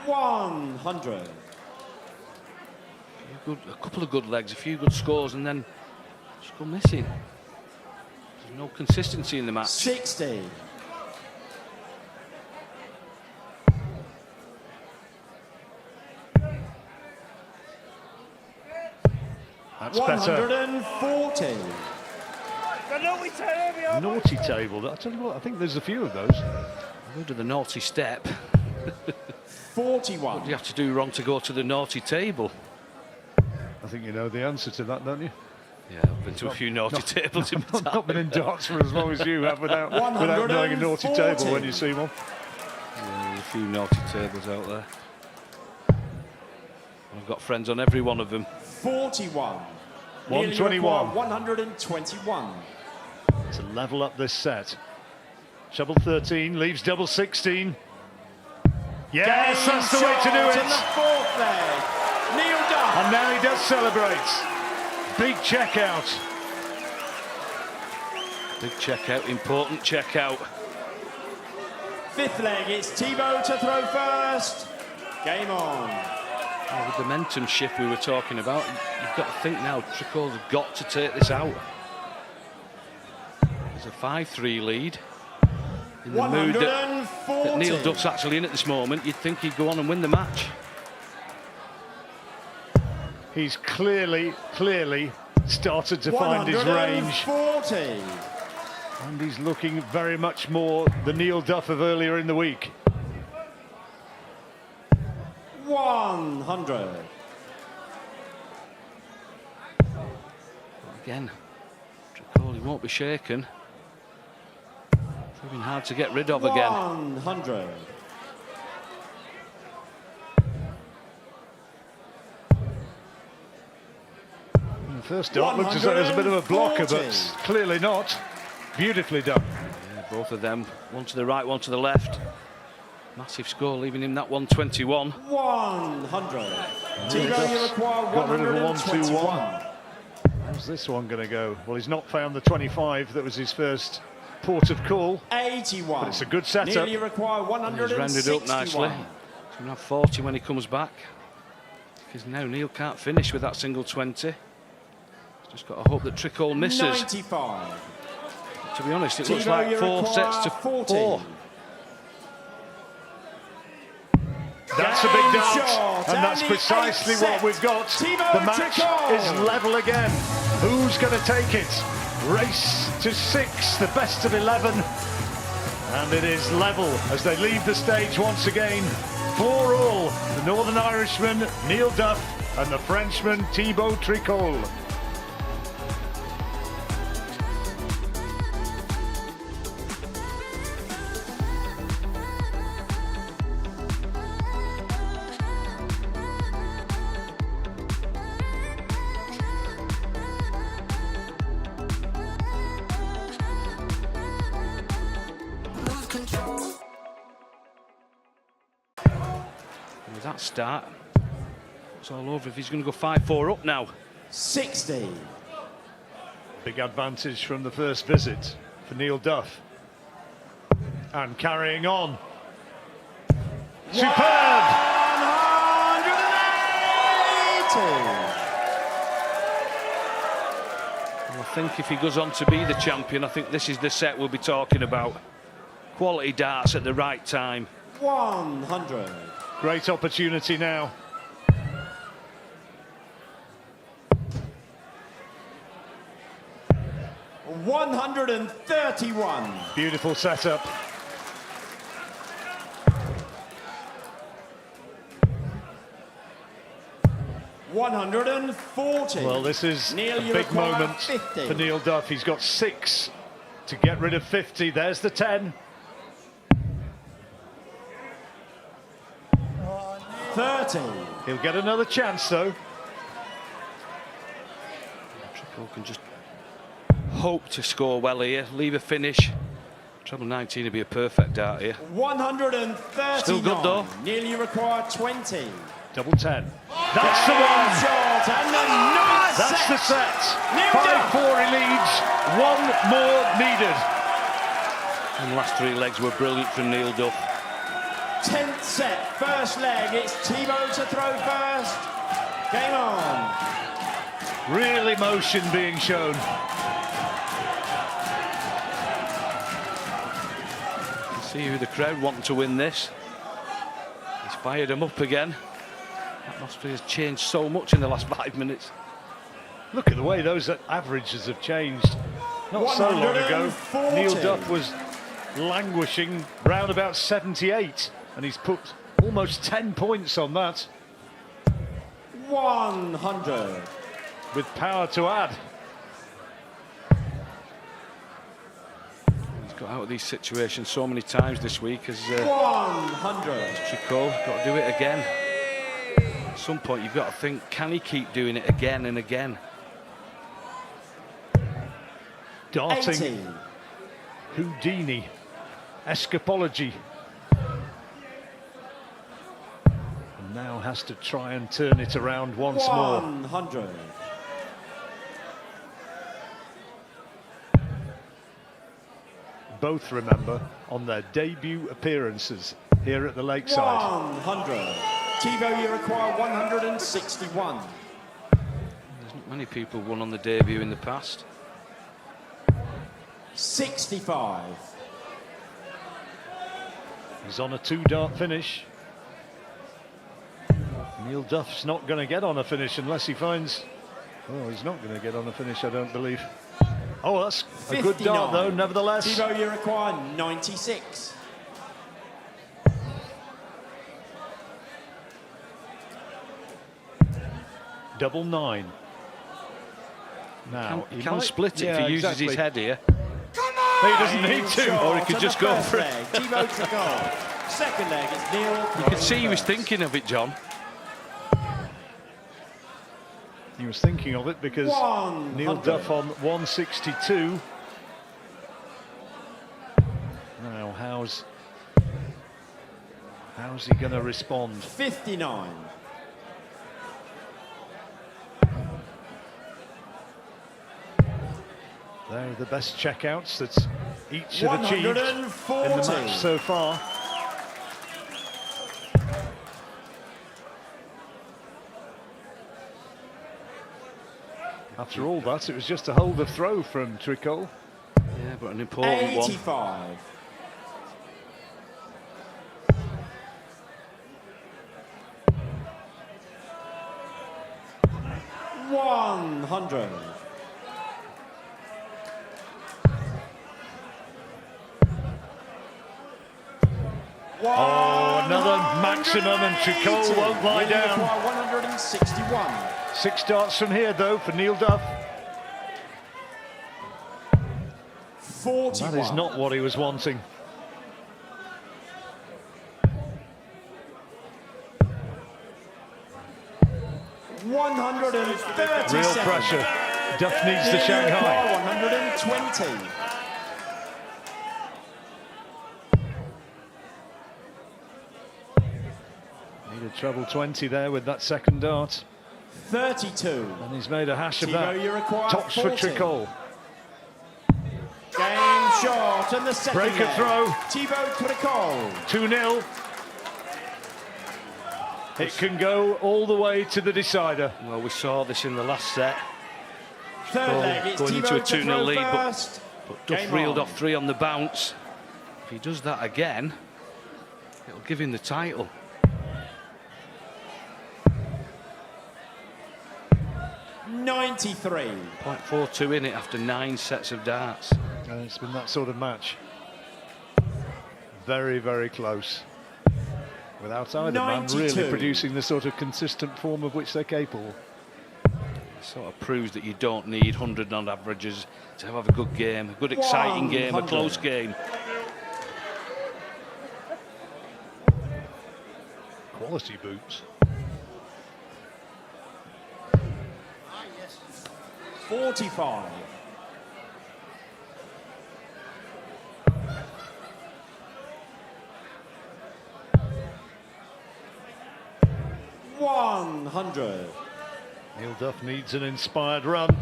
Speaker 4: 100.
Speaker 7: A couple of good legs, a few good scores, and then just go missing. There's no consistency in the match.
Speaker 4: 60.
Speaker 5: That's better.
Speaker 8: 140.
Speaker 5: Naughty table. I tell you what, I think there's a few of those.
Speaker 7: Go to the naughty step.
Speaker 8: 41.
Speaker 7: What do you have to do wrong to go to the naughty table?
Speaker 5: I think you know the answer to that, don't you?
Speaker 7: Yeah, I've been to a few naughty tables in my time.
Speaker 5: Not been in darts for as long as you have without knowing a naughty table when you see one.
Speaker 7: Yeah, there's a few naughty tables out there. I've got friends on every one of them.
Speaker 8: 41.
Speaker 5: 121.
Speaker 8: 121.
Speaker 5: To level up this set. Treble 13 leaves double 16. Yes, that's the way to do it.
Speaker 8: In the fourth leg, Neil Duff.
Speaker 5: And now he does celebrate. Big checkout.
Speaker 7: Big checkout, important checkout.
Speaker 8: Fifth leg, it's Thibaut to throw first. Game on.
Speaker 7: Oh, the momentum shift we were talking about, you've got to think now, Tricole's got to take this out. There's a 5-3 lead. In the mood that Neil Duff's actually in at this moment, you'd think he'd go on and win the match.
Speaker 5: He's clearly started to find his range.
Speaker 8: 140.
Speaker 5: And he's looking very much more the Neil Duff of earlier in the week.
Speaker 8: 100.
Speaker 7: Again, Tricole, he won't be shaken. Proving hard to get rid of again.
Speaker 8: 100.
Speaker 5: The first dart looked as though there was a bit of a blocker, but clearly not. Beautifully done.
Speaker 7: Yeah, both of them, one to the right, one to the left. Massive score, leaving him that 121.
Speaker 8: 100. Thibaut, you require
Speaker 5: Got rid of a
Speaker 8: 121.
Speaker 5: 1-2-1. How's this one going to go? Well, he's not found the 25. That was his first port of call.
Speaker 8: 81.
Speaker 5: But it's a good setup.
Speaker 8: Nearly require
Speaker 7: He's
Speaker 8: 161.
Speaker 7: rounded up nicely. He's going to have 40 when he comes back. Because now Neil can't finish with that single 20. He's just got to hope that Tricole misses.
Speaker 8: 95.
Speaker 7: To be honest, it looks
Speaker 8: Thibaut,
Speaker 7: like
Speaker 8: you
Speaker 7: 4
Speaker 8: require
Speaker 7: sets to
Speaker 8: 40.
Speaker 7: 4.
Speaker 5: That's a big dart,
Speaker 8: shot,
Speaker 5: and that's
Speaker 8: the
Speaker 5: precisely
Speaker 8: eighth
Speaker 5: what
Speaker 8: set.
Speaker 5: we've got.
Speaker 8: Thibaut
Speaker 5: The match
Speaker 8: Tricole.
Speaker 5: is level again. Who's going to take it? Race to 6, the best of 11. And it is level as they leave the stage once again. 4-all, the Northern Irishman, Neil Duff, and the Frenchman, Thibaut Tricole.
Speaker 7: With that start, it's all over if he's going to go 5-4 up now.
Speaker 8: 60.
Speaker 5: Big advantage from the first visit for Neil Duff. And carrying on. Superb!
Speaker 8: 180.
Speaker 7: Well, I think if he goes on to be the champion, I think this is the set we'll be talking about. Quality darts at the right time.
Speaker 8: 100.
Speaker 5: Great opportunity now.
Speaker 8: $131.
Speaker 5: Beautiful setup.
Speaker 8: $140.
Speaker 5: Well, this is
Speaker 8: Neil,
Speaker 5: a
Speaker 8: you
Speaker 5: big
Speaker 8: require
Speaker 5: moment
Speaker 8: 50.
Speaker 5: for Neil Duff. He's got 6 to get rid of 50. There's the 10.
Speaker 8: 30.
Speaker 5: He'll get another chance, though.
Speaker 7: Tricole can just hope to score well here, leave a finish. Treble 19 would be a perfect dart here.
Speaker 8: 139.
Speaker 7: Still good, though.
Speaker 8: Neil, you require 20.
Speaker 5: Double 10. That's the one.
Speaker 8: Shot and the ninth
Speaker 5: That's
Speaker 8: set.
Speaker 5: the set.
Speaker 8: Neil
Speaker 5: 5-4 he leads. 1 more needed.
Speaker 7: And the last 3 legs were brilliant from Neil Duff.
Speaker 8: 10th set, first leg. It's Thibaut to throw first. Game on.
Speaker 5: Real emotion being shown.
Speaker 7: You can see who the crowd wanting to win this. He's fired them up again. Atmosphere has changed so much in the last 5 minutes.
Speaker 5: Look at the way those averages have changed. Not so long ago,
Speaker 8: 140.
Speaker 5: Neil Duff was languishing round about 78, and he's put almost 10 points on that,
Speaker 8: 100.
Speaker 5: with power to add.
Speaker 7: He's got out of these situations so many times this week as
Speaker 8: 100.
Speaker 7: Tricole. Got to do it again. At some point, you've got to think, can he keep doing it again and again?
Speaker 5: Darting,
Speaker 8: 80.
Speaker 5: Houdini, escapology. And now has to try and turn it around once more.
Speaker 8: 100.
Speaker 5: Both, remember, on their debut appearances here at the Lakeside.
Speaker 8: 100. Thibaut, you require 161.
Speaker 7: There's not many people won on the debut in the past.
Speaker 8: 65.
Speaker 5: He's on a 2-dart finish. Neil Duff's not going to get on a finish unless he finds... Oh, he's not going to get on a finish, I don't believe. Oh, that's a good dart, though, nevertheless.
Speaker 8: Thibaut, you require 96.
Speaker 5: Double 9. Now,
Speaker 7: He can split it if he uses his head here.
Speaker 5: He doesn't need to.
Speaker 7: Or he could just go for it.
Speaker 8: Thibaut Tricole. Second leg, it's Neil.
Speaker 7: You could see he was thinking of it, John.
Speaker 5: He was thinking of it because
Speaker 8: 100.
Speaker 5: Neil Duff on 162. Now, how's he going to respond?
Speaker 8: 59.
Speaker 5: They're the best checkouts that each have achieved in the
Speaker 8: 140.
Speaker 5: match so far. After all that, it was just a hold of throw from Tricole.
Speaker 7: Yeah, but an important one.
Speaker 8: 85. $100.
Speaker 5: Oh, another maximum, and Tricole won't lie down.
Speaker 8: 161.
Speaker 5: 6 darts from here, though, for Neil Duff.
Speaker 8: 41.
Speaker 5: That is not what he was wanting.
Speaker 8: $137.
Speaker 5: Real pressure. Duff needs the Shanghai.
Speaker 8: 120.
Speaker 5: Needed treble 20 there with that second dart.
Speaker 8: 32.
Speaker 5: And he's made a hash of
Speaker 8: Thibaut, you
Speaker 5: that.
Speaker 8: require
Speaker 5: Tops
Speaker 8: 40.
Speaker 5: for Tricole.
Speaker 8: Game shot and the second
Speaker 5: Break a
Speaker 8: leg.
Speaker 5: throw.
Speaker 8: Thibaut Tricole.
Speaker 5: 2-0. It can go all the way to the decider.
Speaker 7: Well, we saw this in the last set.
Speaker 8: Third leg, it's
Speaker 7: Going into
Speaker 8: Thibaut
Speaker 7: a 2-0
Speaker 8: to throw
Speaker 7: lead,
Speaker 8: first.
Speaker 7: but Duff
Speaker 8: Game
Speaker 7: reeled
Speaker 8: on.
Speaker 7: off 3 on the bounce. If he does that again, it'll give him the title.
Speaker 8: $93.
Speaker 7: 0.42 in it after 9 sets of darts.
Speaker 5: And it's been that sort of match. Very, very close. Without either man
Speaker 8: 92.
Speaker 5: really producing the sort of consistent form of which they're capable.
Speaker 7: It sort of proves that you don't need 100 on averages to have a good game, a good exciting game, a
Speaker 8: 100.
Speaker 7: close game.
Speaker 5: Quality boots.
Speaker 8: 45. $100.
Speaker 5: Neil Duff needs an inspired run.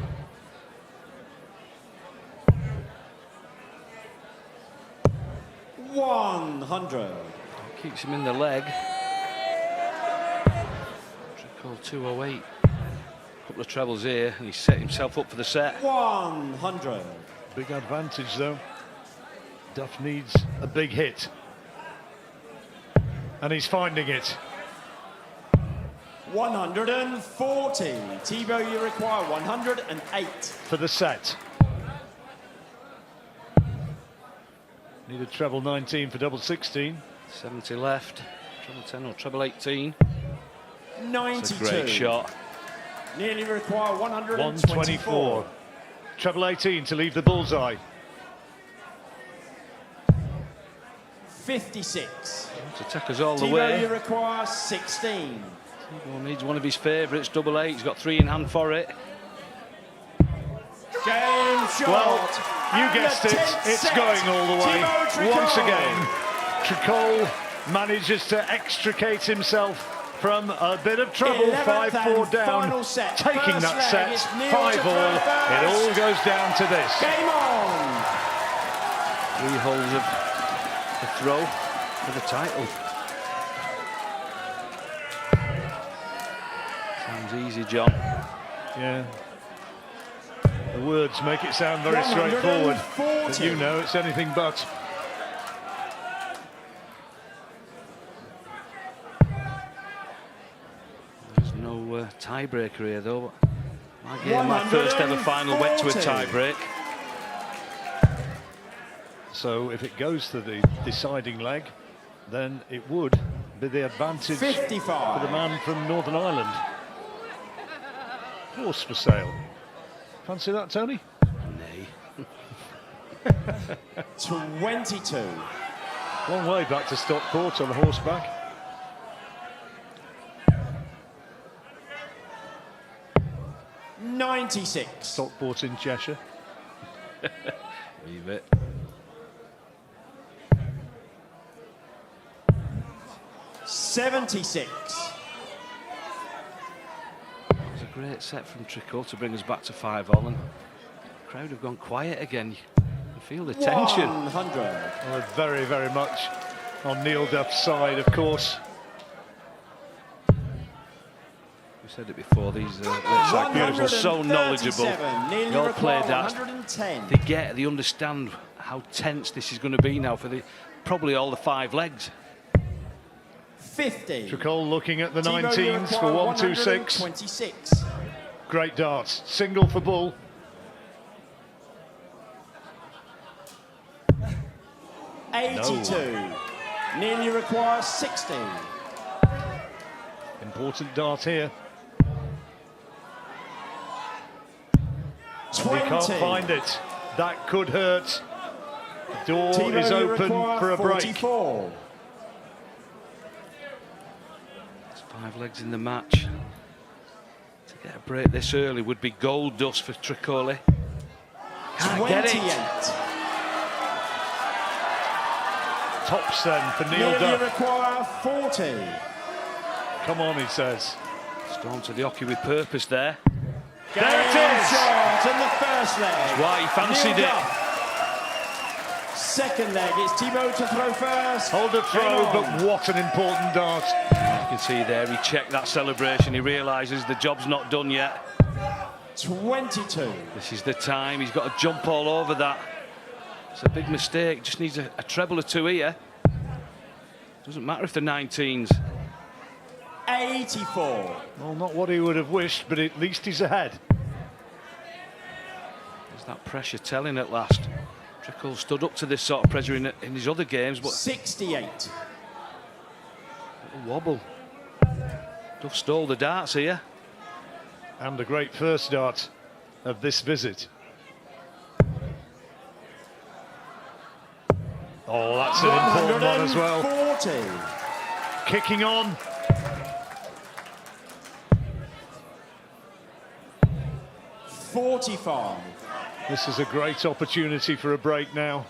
Speaker 8: $100.
Speaker 7: Keeps him in the leg. Tricole 208. Couple of trebles here, and he's set himself up for the set.
Speaker 8: 100.
Speaker 5: Big advantage, though. Duff needs a big hit. And he's finding it.
Speaker 8: 140. Thibaut, you require 108.
Speaker 5: For the set. Need a treble 19 for double 16.
Speaker 7: 70 left. Treble 10 or treble 18.
Speaker 8: 92.
Speaker 7: It's a great shot.
Speaker 8: Nearly require
Speaker 5: 124. Treble 18 to leave the bullseye.
Speaker 8: 56.
Speaker 7: To take us all the
Speaker 8: Thibaut,
Speaker 7: way.
Speaker 8: you require 16.
Speaker 7: Thibaut needs one of his favourites, double 8. He's got 3 in hand for it.
Speaker 8: Game shot.
Speaker 5: Well, you
Speaker 8: And
Speaker 5: guessed
Speaker 8: the
Speaker 5: it,
Speaker 8: 10th
Speaker 5: it's
Speaker 8: set.
Speaker 5: going all the way.
Speaker 8: Thibaut Tricole.
Speaker 5: Once again, Tricole manages to extricate himself from a bit of trouble.
Speaker 8: 11th
Speaker 5: 5-4
Speaker 8: and
Speaker 5: down,
Speaker 8: final set.
Speaker 5: taking
Speaker 8: First
Speaker 5: that
Speaker 8: leg,
Speaker 5: set,
Speaker 8: it's Neil
Speaker 5: 5
Speaker 8: to
Speaker 5: all.
Speaker 8: throw
Speaker 5: It
Speaker 8: first.
Speaker 5: all goes down to this.
Speaker 8: Game on.
Speaker 7: 3 holes of the throw for the title. Sounds easy, John.
Speaker 5: Yeah. The words make it sound very straightforward, but you know it's anything but.
Speaker 7: There's no tiebreaker here, though. My first ever final went to a tiebreak.
Speaker 5: So if it goes to the deciding leg, then it would be the advantage
Speaker 8: 55.
Speaker 5: for the man from Northern Ireland. Horse for sale. Fancy that, Tony?
Speaker 7: Nay.
Speaker 8: 22.
Speaker 5: Long way back to Stockport on horseback.
Speaker 8: $96.
Speaker 5: Stockport in Cheshire.
Speaker 7: Leave it.
Speaker 8: $76.
Speaker 7: It's a great set from Tricole to bring us back to 5-all, and the crowd have gone quiet again. You can feel the tension.
Speaker 8: 100.
Speaker 5: Well, very, very much on Neil Duff's side, of course.
Speaker 7: We said it before, these Lakeside players are so knowledgeable. They all play darts.
Speaker 8: 110.
Speaker 7: They understand how tense this is going to be now for probably all the 5 legs.
Speaker 8: 50.
Speaker 5: Tricole looking at the
Speaker 8: Thibaut, you
Speaker 5: 19s
Speaker 8: require
Speaker 5: for 126.
Speaker 8: 126.
Speaker 5: Great darts. Single for bull.
Speaker 8: $82. Nearly requires 60.
Speaker 5: Important dart here. And
Speaker 8: 20.
Speaker 5: he can't find it. That could hurt. The door
Speaker 8: Thibaut,
Speaker 5: is
Speaker 8: you
Speaker 5: open
Speaker 8: require
Speaker 5: for a break.
Speaker 8: 44.
Speaker 7: There's 5 legs in the match. To get a break this early would be gold dust for Tricole. Can't get
Speaker 8: 28.
Speaker 7: it.
Speaker 5: Tops then for Neil
Speaker 8: Nearly
Speaker 5: Duff.
Speaker 8: require 40.
Speaker 5: Come on, he says.
Speaker 7: Storm to the hockey with purpose there.
Speaker 5: There it is!
Speaker 8: Shot in the first leg.
Speaker 7: Why he fancied
Speaker 8: Neil
Speaker 7: it.
Speaker 8: Duff. Second leg, it's Thibaut to throw first.
Speaker 5: Hold a throw,
Speaker 8: Game on.
Speaker 5: but what an important dart.
Speaker 7: You can see there, he checked that celebration. He realises the job's not done yet.
Speaker 8: 22.
Speaker 7: This is the time. He's got to jump all over that. It's a big mistake. Just needs a treble or 2 here. Doesn't matter if they're 19s.
Speaker 8: 84.
Speaker 5: Well, not what he would have wished, but at least he's ahead.
Speaker 7: There's that pressure telling at last. Tricole stood up to this sort of pressure in his other games, but
Speaker 8: 68.
Speaker 7: a wobble. Duff stole the darts here.
Speaker 5: And a great first dart of this visit. Oh, that's an important one as well.
Speaker 8: 140.
Speaker 5: Kicking on.
Speaker 8: $45.
Speaker 5: This is a great opportunity for a break now.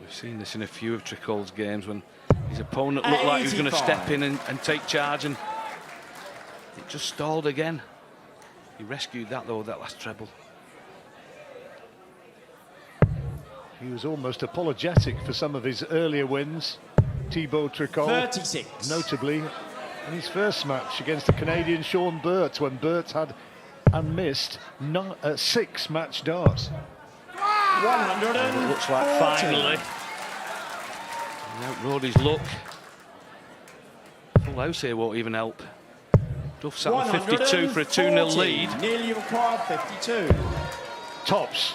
Speaker 7: We've seen this in a few of Tricole's games when his opponent looked like he was going to step in and take charge, and it just stalled again. He rescued that though, that last treble.
Speaker 5: He was almost apologetic for some of his earlier wins. Thibaut Tricole,
Speaker 8: 36.
Speaker 5: notably in his first match against the Canadian Sean Burt, when Burt had and missed 6 match darts.
Speaker 8: 140.
Speaker 7: It looks like finally he outrode his luck. Full house here won't even help. Duff sat on 52 for a 2-0 lead.
Speaker 8: Nearly required 52.
Speaker 5: Tops.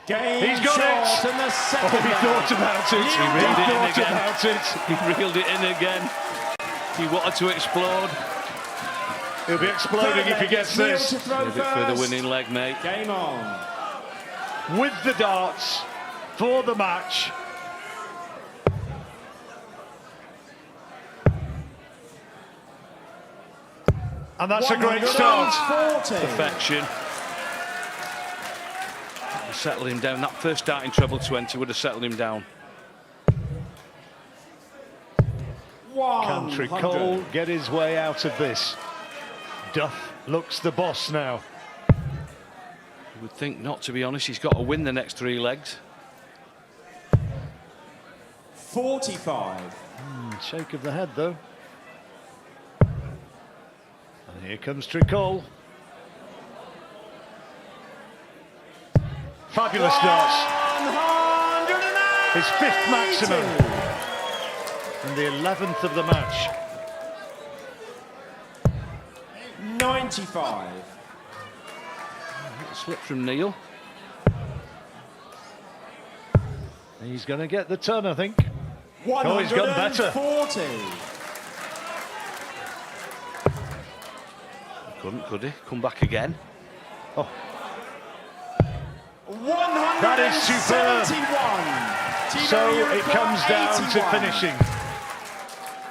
Speaker 8: Game
Speaker 5: He's got
Speaker 8: shot
Speaker 5: it.
Speaker 8: and the
Speaker 5: Oh,
Speaker 8: second
Speaker 5: he
Speaker 8: down.
Speaker 5: thought about it.
Speaker 7: He reeled it in again.
Speaker 5: About it.
Speaker 7: He reeled it in again. He wanted to explode.
Speaker 5: He'll be exploding if he gets
Speaker 8: Neil
Speaker 5: this.
Speaker 8: to throw
Speaker 7: Leave it for the
Speaker 8: first.
Speaker 7: winning leg, mate.
Speaker 8: Game on.
Speaker 5: With the darts for the match. And that's a great start.
Speaker 8: 140.
Speaker 7: Perfection. Settled him down. That first starting treble 20 would have settled him down.
Speaker 5: Can Tricole get his way out of this? Duff looks the boss now.
Speaker 7: You would think not, to be honest. He's got to win the next 3 legs.
Speaker 8: 45.
Speaker 5: Shake of the head, though. And here comes Tricole. Fabulous darts.
Speaker 8: 180.
Speaker 5: His 5th maximum. And the 11th of the match.
Speaker 8: 95.
Speaker 7: Slip from Neil.
Speaker 5: He's going to get the ton, I think.
Speaker 8: 140.
Speaker 5: Oh, he's gone better.
Speaker 7: Couldn't, could he? Come back again.
Speaker 5: Oh. That is superb. So it comes down to finishing.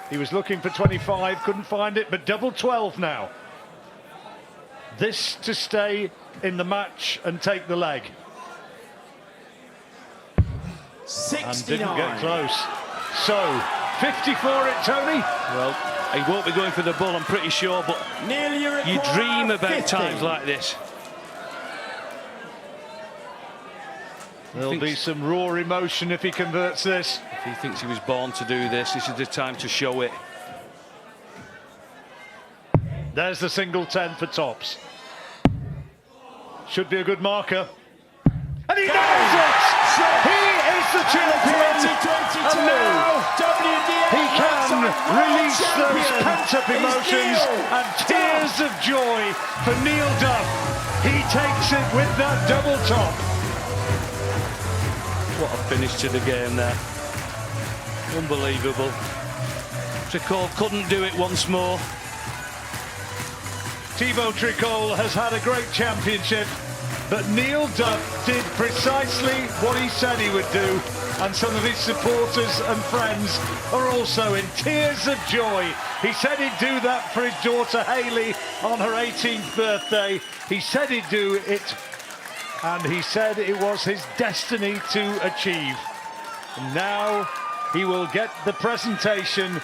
Speaker 5: He was looking for 25, couldn't find it, but double 12 now. This to stay in the match and take the leg.
Speaker 8: 69.
Speaker 5: And didn't get close. So, 54 it, Tony?
Speaker 7: Well, he won't be going for the ball, I'm pretty sure, but you dream about
Speaker 8: 50.
Speaker 7: times like this.
Speaker 5: There'll be some raw emotion if he converts this.
Speaker 7: If he thinks he was born to do this, this is the time to show it.
Speaker 5: There's the single 10 for tops. Should be a good marker. And he knows it! He is the champion! And now he can release those pent-up emotions and tears of joy for Neil Duff. He takes it with that double top.
Speaker 7: What a finish to the game there. Unbelievable. Tricole couldn't do it once more.
Speaker 5: Thibaut Tricole has had a great championship, but Neil Duff did precisely what he said he would do, and some of his supporters and friends are also in tears of joy. He said he'd do that for his daughter Hayley on her 18th birthday. He said he'd do it, and he said it was his destiny to achieve. And now he will get the presentation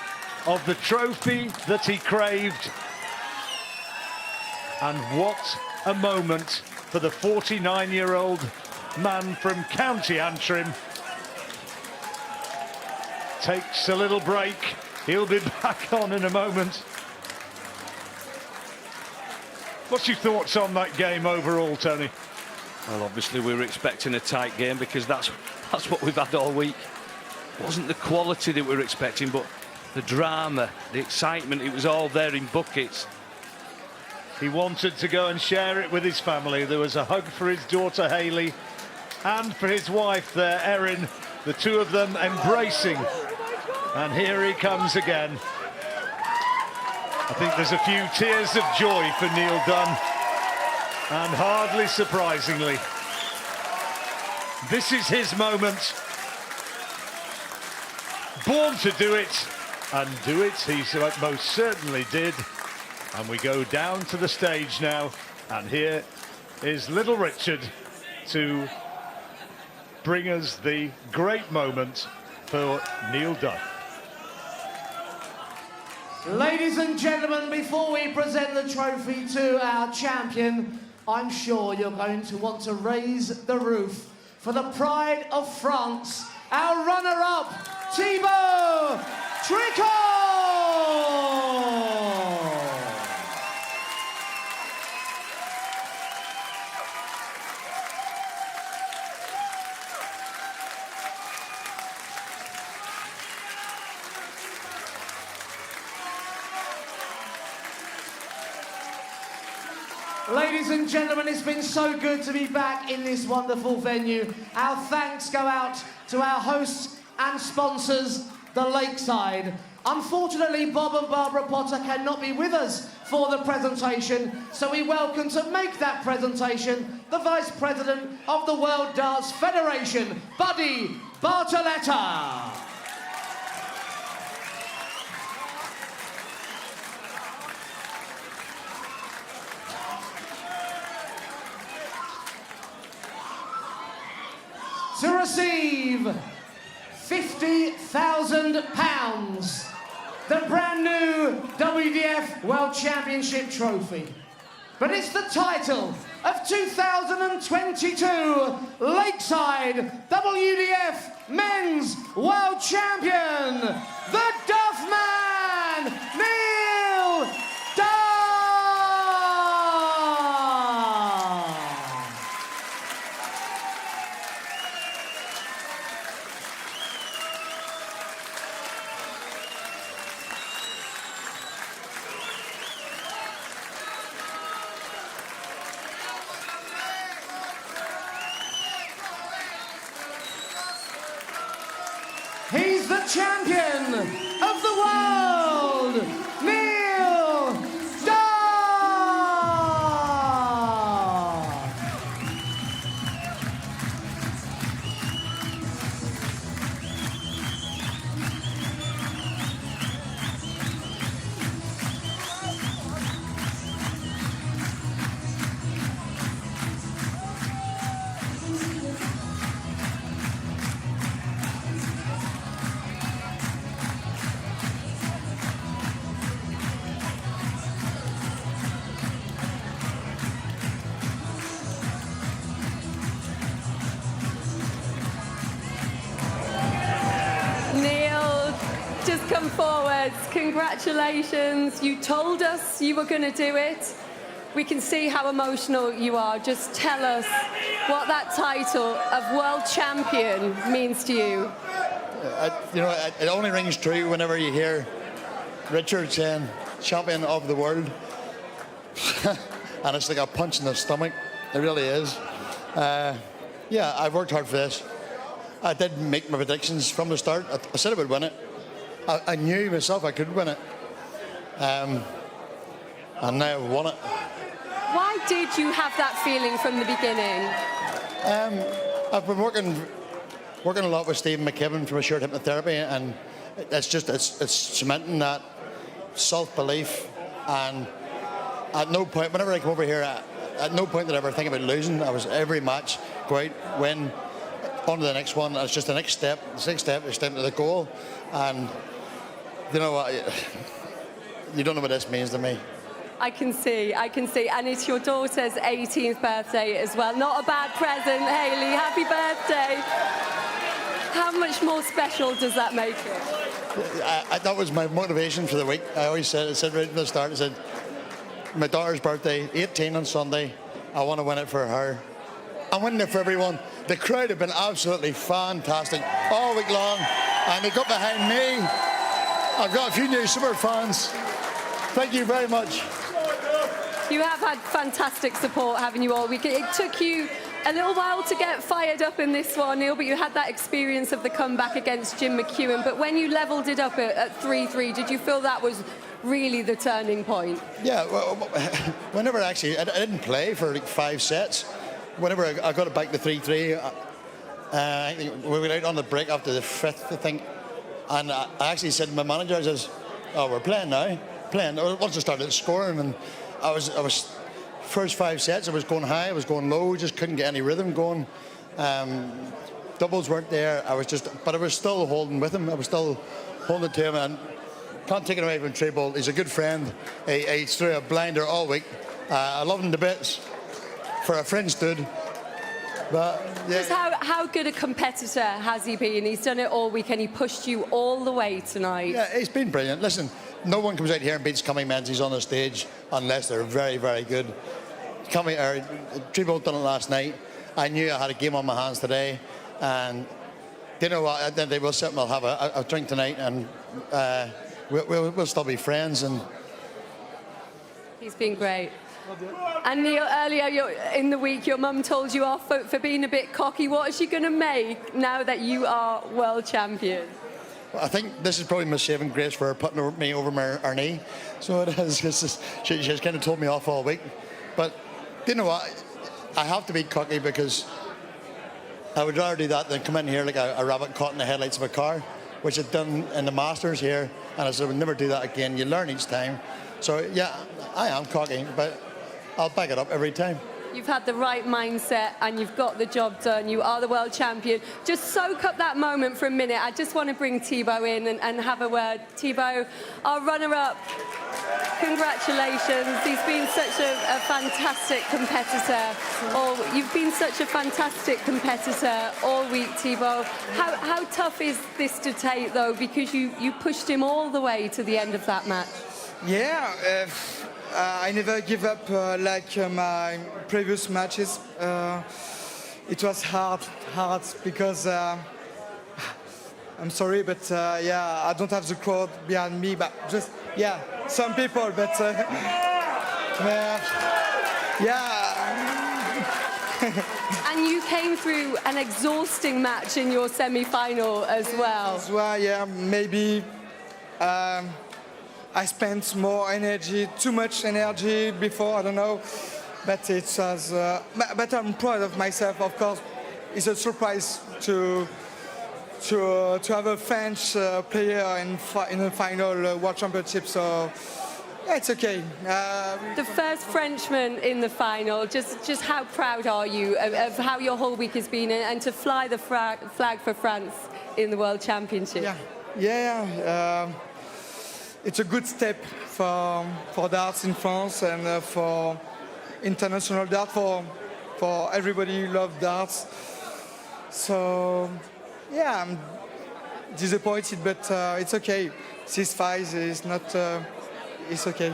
Speaker 5: of the trophy that he craved. And what a moment for the 49-year-old man from County Antrim. Takes a little break. He'll be back on in a moment. What's your thoughts on that game overall, Tony?
Speaker 7: Well, obviously we were expecting a tight game because that's what we've had all week. It wasn't the quality that we were expecting, but the drama, the excitement, it was all there in buckets.
Speaker 5: He wanted to go and share it with his family. There was a hug for his daughter Hayley and for his wife there, Erin, the two of them embracing. And here he comes again. I think there's a few tears of joy for Neil Dunn, and hardly surprisingly, this is his moment. Born to do it, and do it he most certainly did. And we go down to the stage now, and here is little Richard to bring us the great moment for Neil Duff.
Speaker 4: Ladies and gentlemen, before we present the trophy to our champion, I'm sure you're going to want to raise the roof for the pride of France, our runner-up, Thibaut Tricole! Ladies and gentlemen, it's been so good to be back in this wonderful venue. Our thanks go out to our hosts and sponsors, the Lakeside. Unfortunately, Bob and Barbara Potter cannot be with us for the presentation, so we welcome to make that presentation the Vice President of the World Darts Federation, Buddy Bartoletta. To receive £50,000, the brand new WDF World Championship trophy. But it's the title of 2022 Lakeside WDF Men's World Champion, the Duff Man, Neil Duff! He's the champion of the world, Neil Duff!
Speaker 1: Neil, just come forwards. Congratulations. You told us you were going to do it. We can see how emotional you are. Just tell us what that title of world champion means to you.
Speaker 3: It only rings true whenever you hear Richard saying champion of the world. And it's like a punch in the stomach. It really is. Yeah, I've worked hard for this. I did make my predictions from the start. I said I would win it. I knew myself I could win it. And now I've won it.
Speaker 1: Why did you have that feeling from the beginning?
Speaker 3: I've been working a lot with Stephen McKibben from Assured Hypnotherapy, and it's cementing that self-belief. And at no point, whenever I come over here, at no point did I ever think about losing. I was every match, go out, win, on to the next one. It's just the next step. The next step is step to the goal. And you know what? You don't know what this means to me.
Speaker 1: I can see. And it's your daughter's 18th birthday as well. Not a bad present, Hayley. Happy birthday. How much more special does that make it?
Speaker 3: That was my motivation for the week. I always said right from the start, I said, my daughter's birthday, 18 on Sunday. I want to win it for her. I'm winning it for everyone. The crowd have been absolutely fantastic all week long, and they got behind me. I've got a few new super fans. Thank you very much.
Speaker 1: You have had fantastic support, haven't you all? It took you a little while to get fired up in this one, Neil, but you had that experience of the comeback against Jim McEwen. But when you levelled it up at 3-3, did you feel that was really the turning point?
Speaker 3: Yeah, well, whenever actually, I didn't play for like 5 sets. Whenever I got it back to 3-3, I think we went out on the break after the 5th, I think. And I actually said to my manager, I says, oh, we're playing now. Once I started scoring, and I was first 5 sets, I was going high, I was going low, just couldn't get any rhythm going. Doubles weren't there. But I was still holding with him. I was still holding it to him, and can't take it away from Tricole. He's a good friend. He's threw a blinder all week. I love him to bits. For a French dude. But yeah.
Speaker 1: Just how good a competitor has he been? He's done it all week and he pushed you all the way tonight.
Speaker 3: Yeah, he's been brilliant. Listen, no one comes out here and beats MENS on the stage unless they're very, very good. Tricole done it last night. I knew I had a game on my hands today, and you know what? Then they will sit and we'll have a drink tonight, and we'll still be friends. And
Speaker 1: he's been great. And Neil, earlier in the week, your mum told you off for being a bit cocky. What is she going to make now that you are world champion?
Speaker 3: Well, I think this is probably my saving grace for her putting me over her knee. So it is. She's kind of told me off all week. But do you know what? I have to be cocky because I would rather do that than come in here like a rabbit caught in the headlights of a car, which I've done in the Masters here. And I said I would never do that again. You learn each time. So yeah, I am cocky, but I'll back it up every time.
Speaker 1: You've had the right mindset and you've got the job done. You are the world champion. Just soak up that moment for a minute. I just want to bring Thibaut in and have a word. Thibaut, our runner-up, congratulations. He's been such a fantastic competitor. You've been such a fantastic competitor all week, Thibaut. How tough is this to take, though, because you pushed him all the way to the end of that match?
Speaker 2: Yeah, I never give up like my previous matches. It was hard because I'm sorry, but yeah, I don't have the crowd behind me, but just some people, but yeah.
Speaker 1: And you came through an exhausting match in your semi-final as well.
Speaker 2: As well, yeah, maybe. I spent more energy, too much energy before, I don't know, but it was. But I'm proud of myself, of course. It's a surprise to have a French player in the final World Championship. So yeah, it's okay.
Speaker 1: The first Frenchman in the final. Just how proud are you of how your whole week has been, and to fly the flag for France in the World Championship?
Speaker 2: Yeah. It's a good step for darts in France and for international darts, for everybody who loves darts. So, yeah, I'm disappointed, but it's okay. 6-5 is not, it's okay.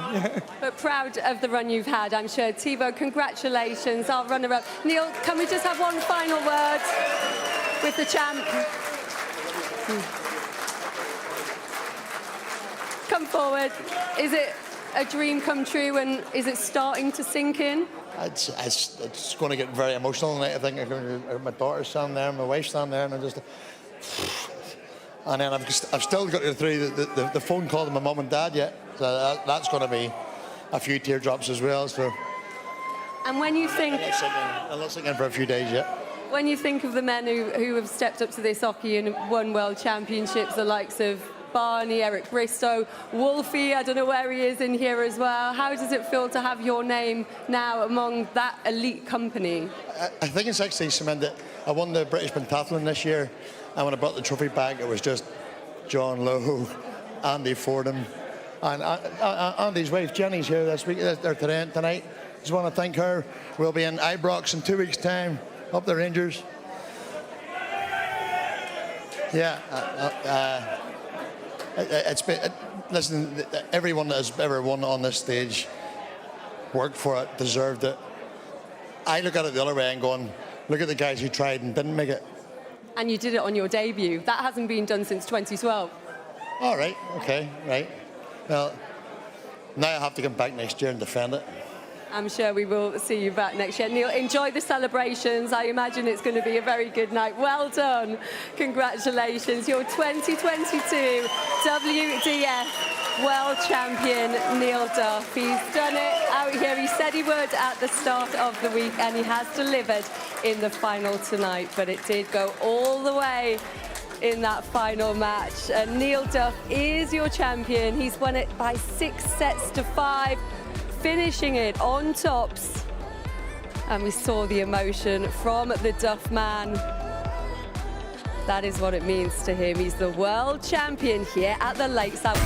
Speaker 1: But proud of the run you've had, I'm sure. Thibaut, congratulations, our runner-up. Neil, can we just have one final word with the champ? Come forward. Is it a dream come true, and is it starting to sink in?
Speaker 3: It's going to get very emotional tonight. I think my daughter's standing there, my wife's standing there, and and then I've still got to get through the phone call to my mum and dad yet. So that's going to be a few teardrops as well. So.
Speaker 1: And when you think,
Speaker 3: I'm not singing for a few days yet.
Speaker 1: When you think of the men who have stepped up to this hockey and won world championships, the likes of Barney, Eric Bristow, Wolfie, I don't know where he is in here as well. How does it feel to have your name now among that elite company?
Speaker 3: I think it's actually cemented. I won the British Pentathlon this year, and when I brought the trophy back, it was just John Lowe, Andy Fordham, and Andy's wife Jenny's here this week. They're tonight. Just want to thank her. We'll be in Ibrox in 2 weeks' time, up the Rangers. Yeah. It's been, listen, everyone that has ever won on this stage worked for it, deserved it. I look at it the other way and going, look at the guys who tried and didn't make it.
Speaker 1: And you did it on your debut. That hasn't been done since 2012.
Speaker 3: All right, okay, right. Well, now I have to come back next year and defend it.
Speaker 1: I'm sure we will see you back next year. Neil, enjoy the celebrations. I imagine it's going to be a very good night. Well done. Congratulations. Your 2022 WDF World Champion, Neil Duff. He's done it out here. He said he would at the start of the week, and he has delivered in the final tonight. But it did go all the way in that final match. And Neil Duff is your champion. He's won it by 6-5. Finishing it on tops. And we saw the emotion from the Duff man. That is what it means to him. He's the world champion here at the Lakeside.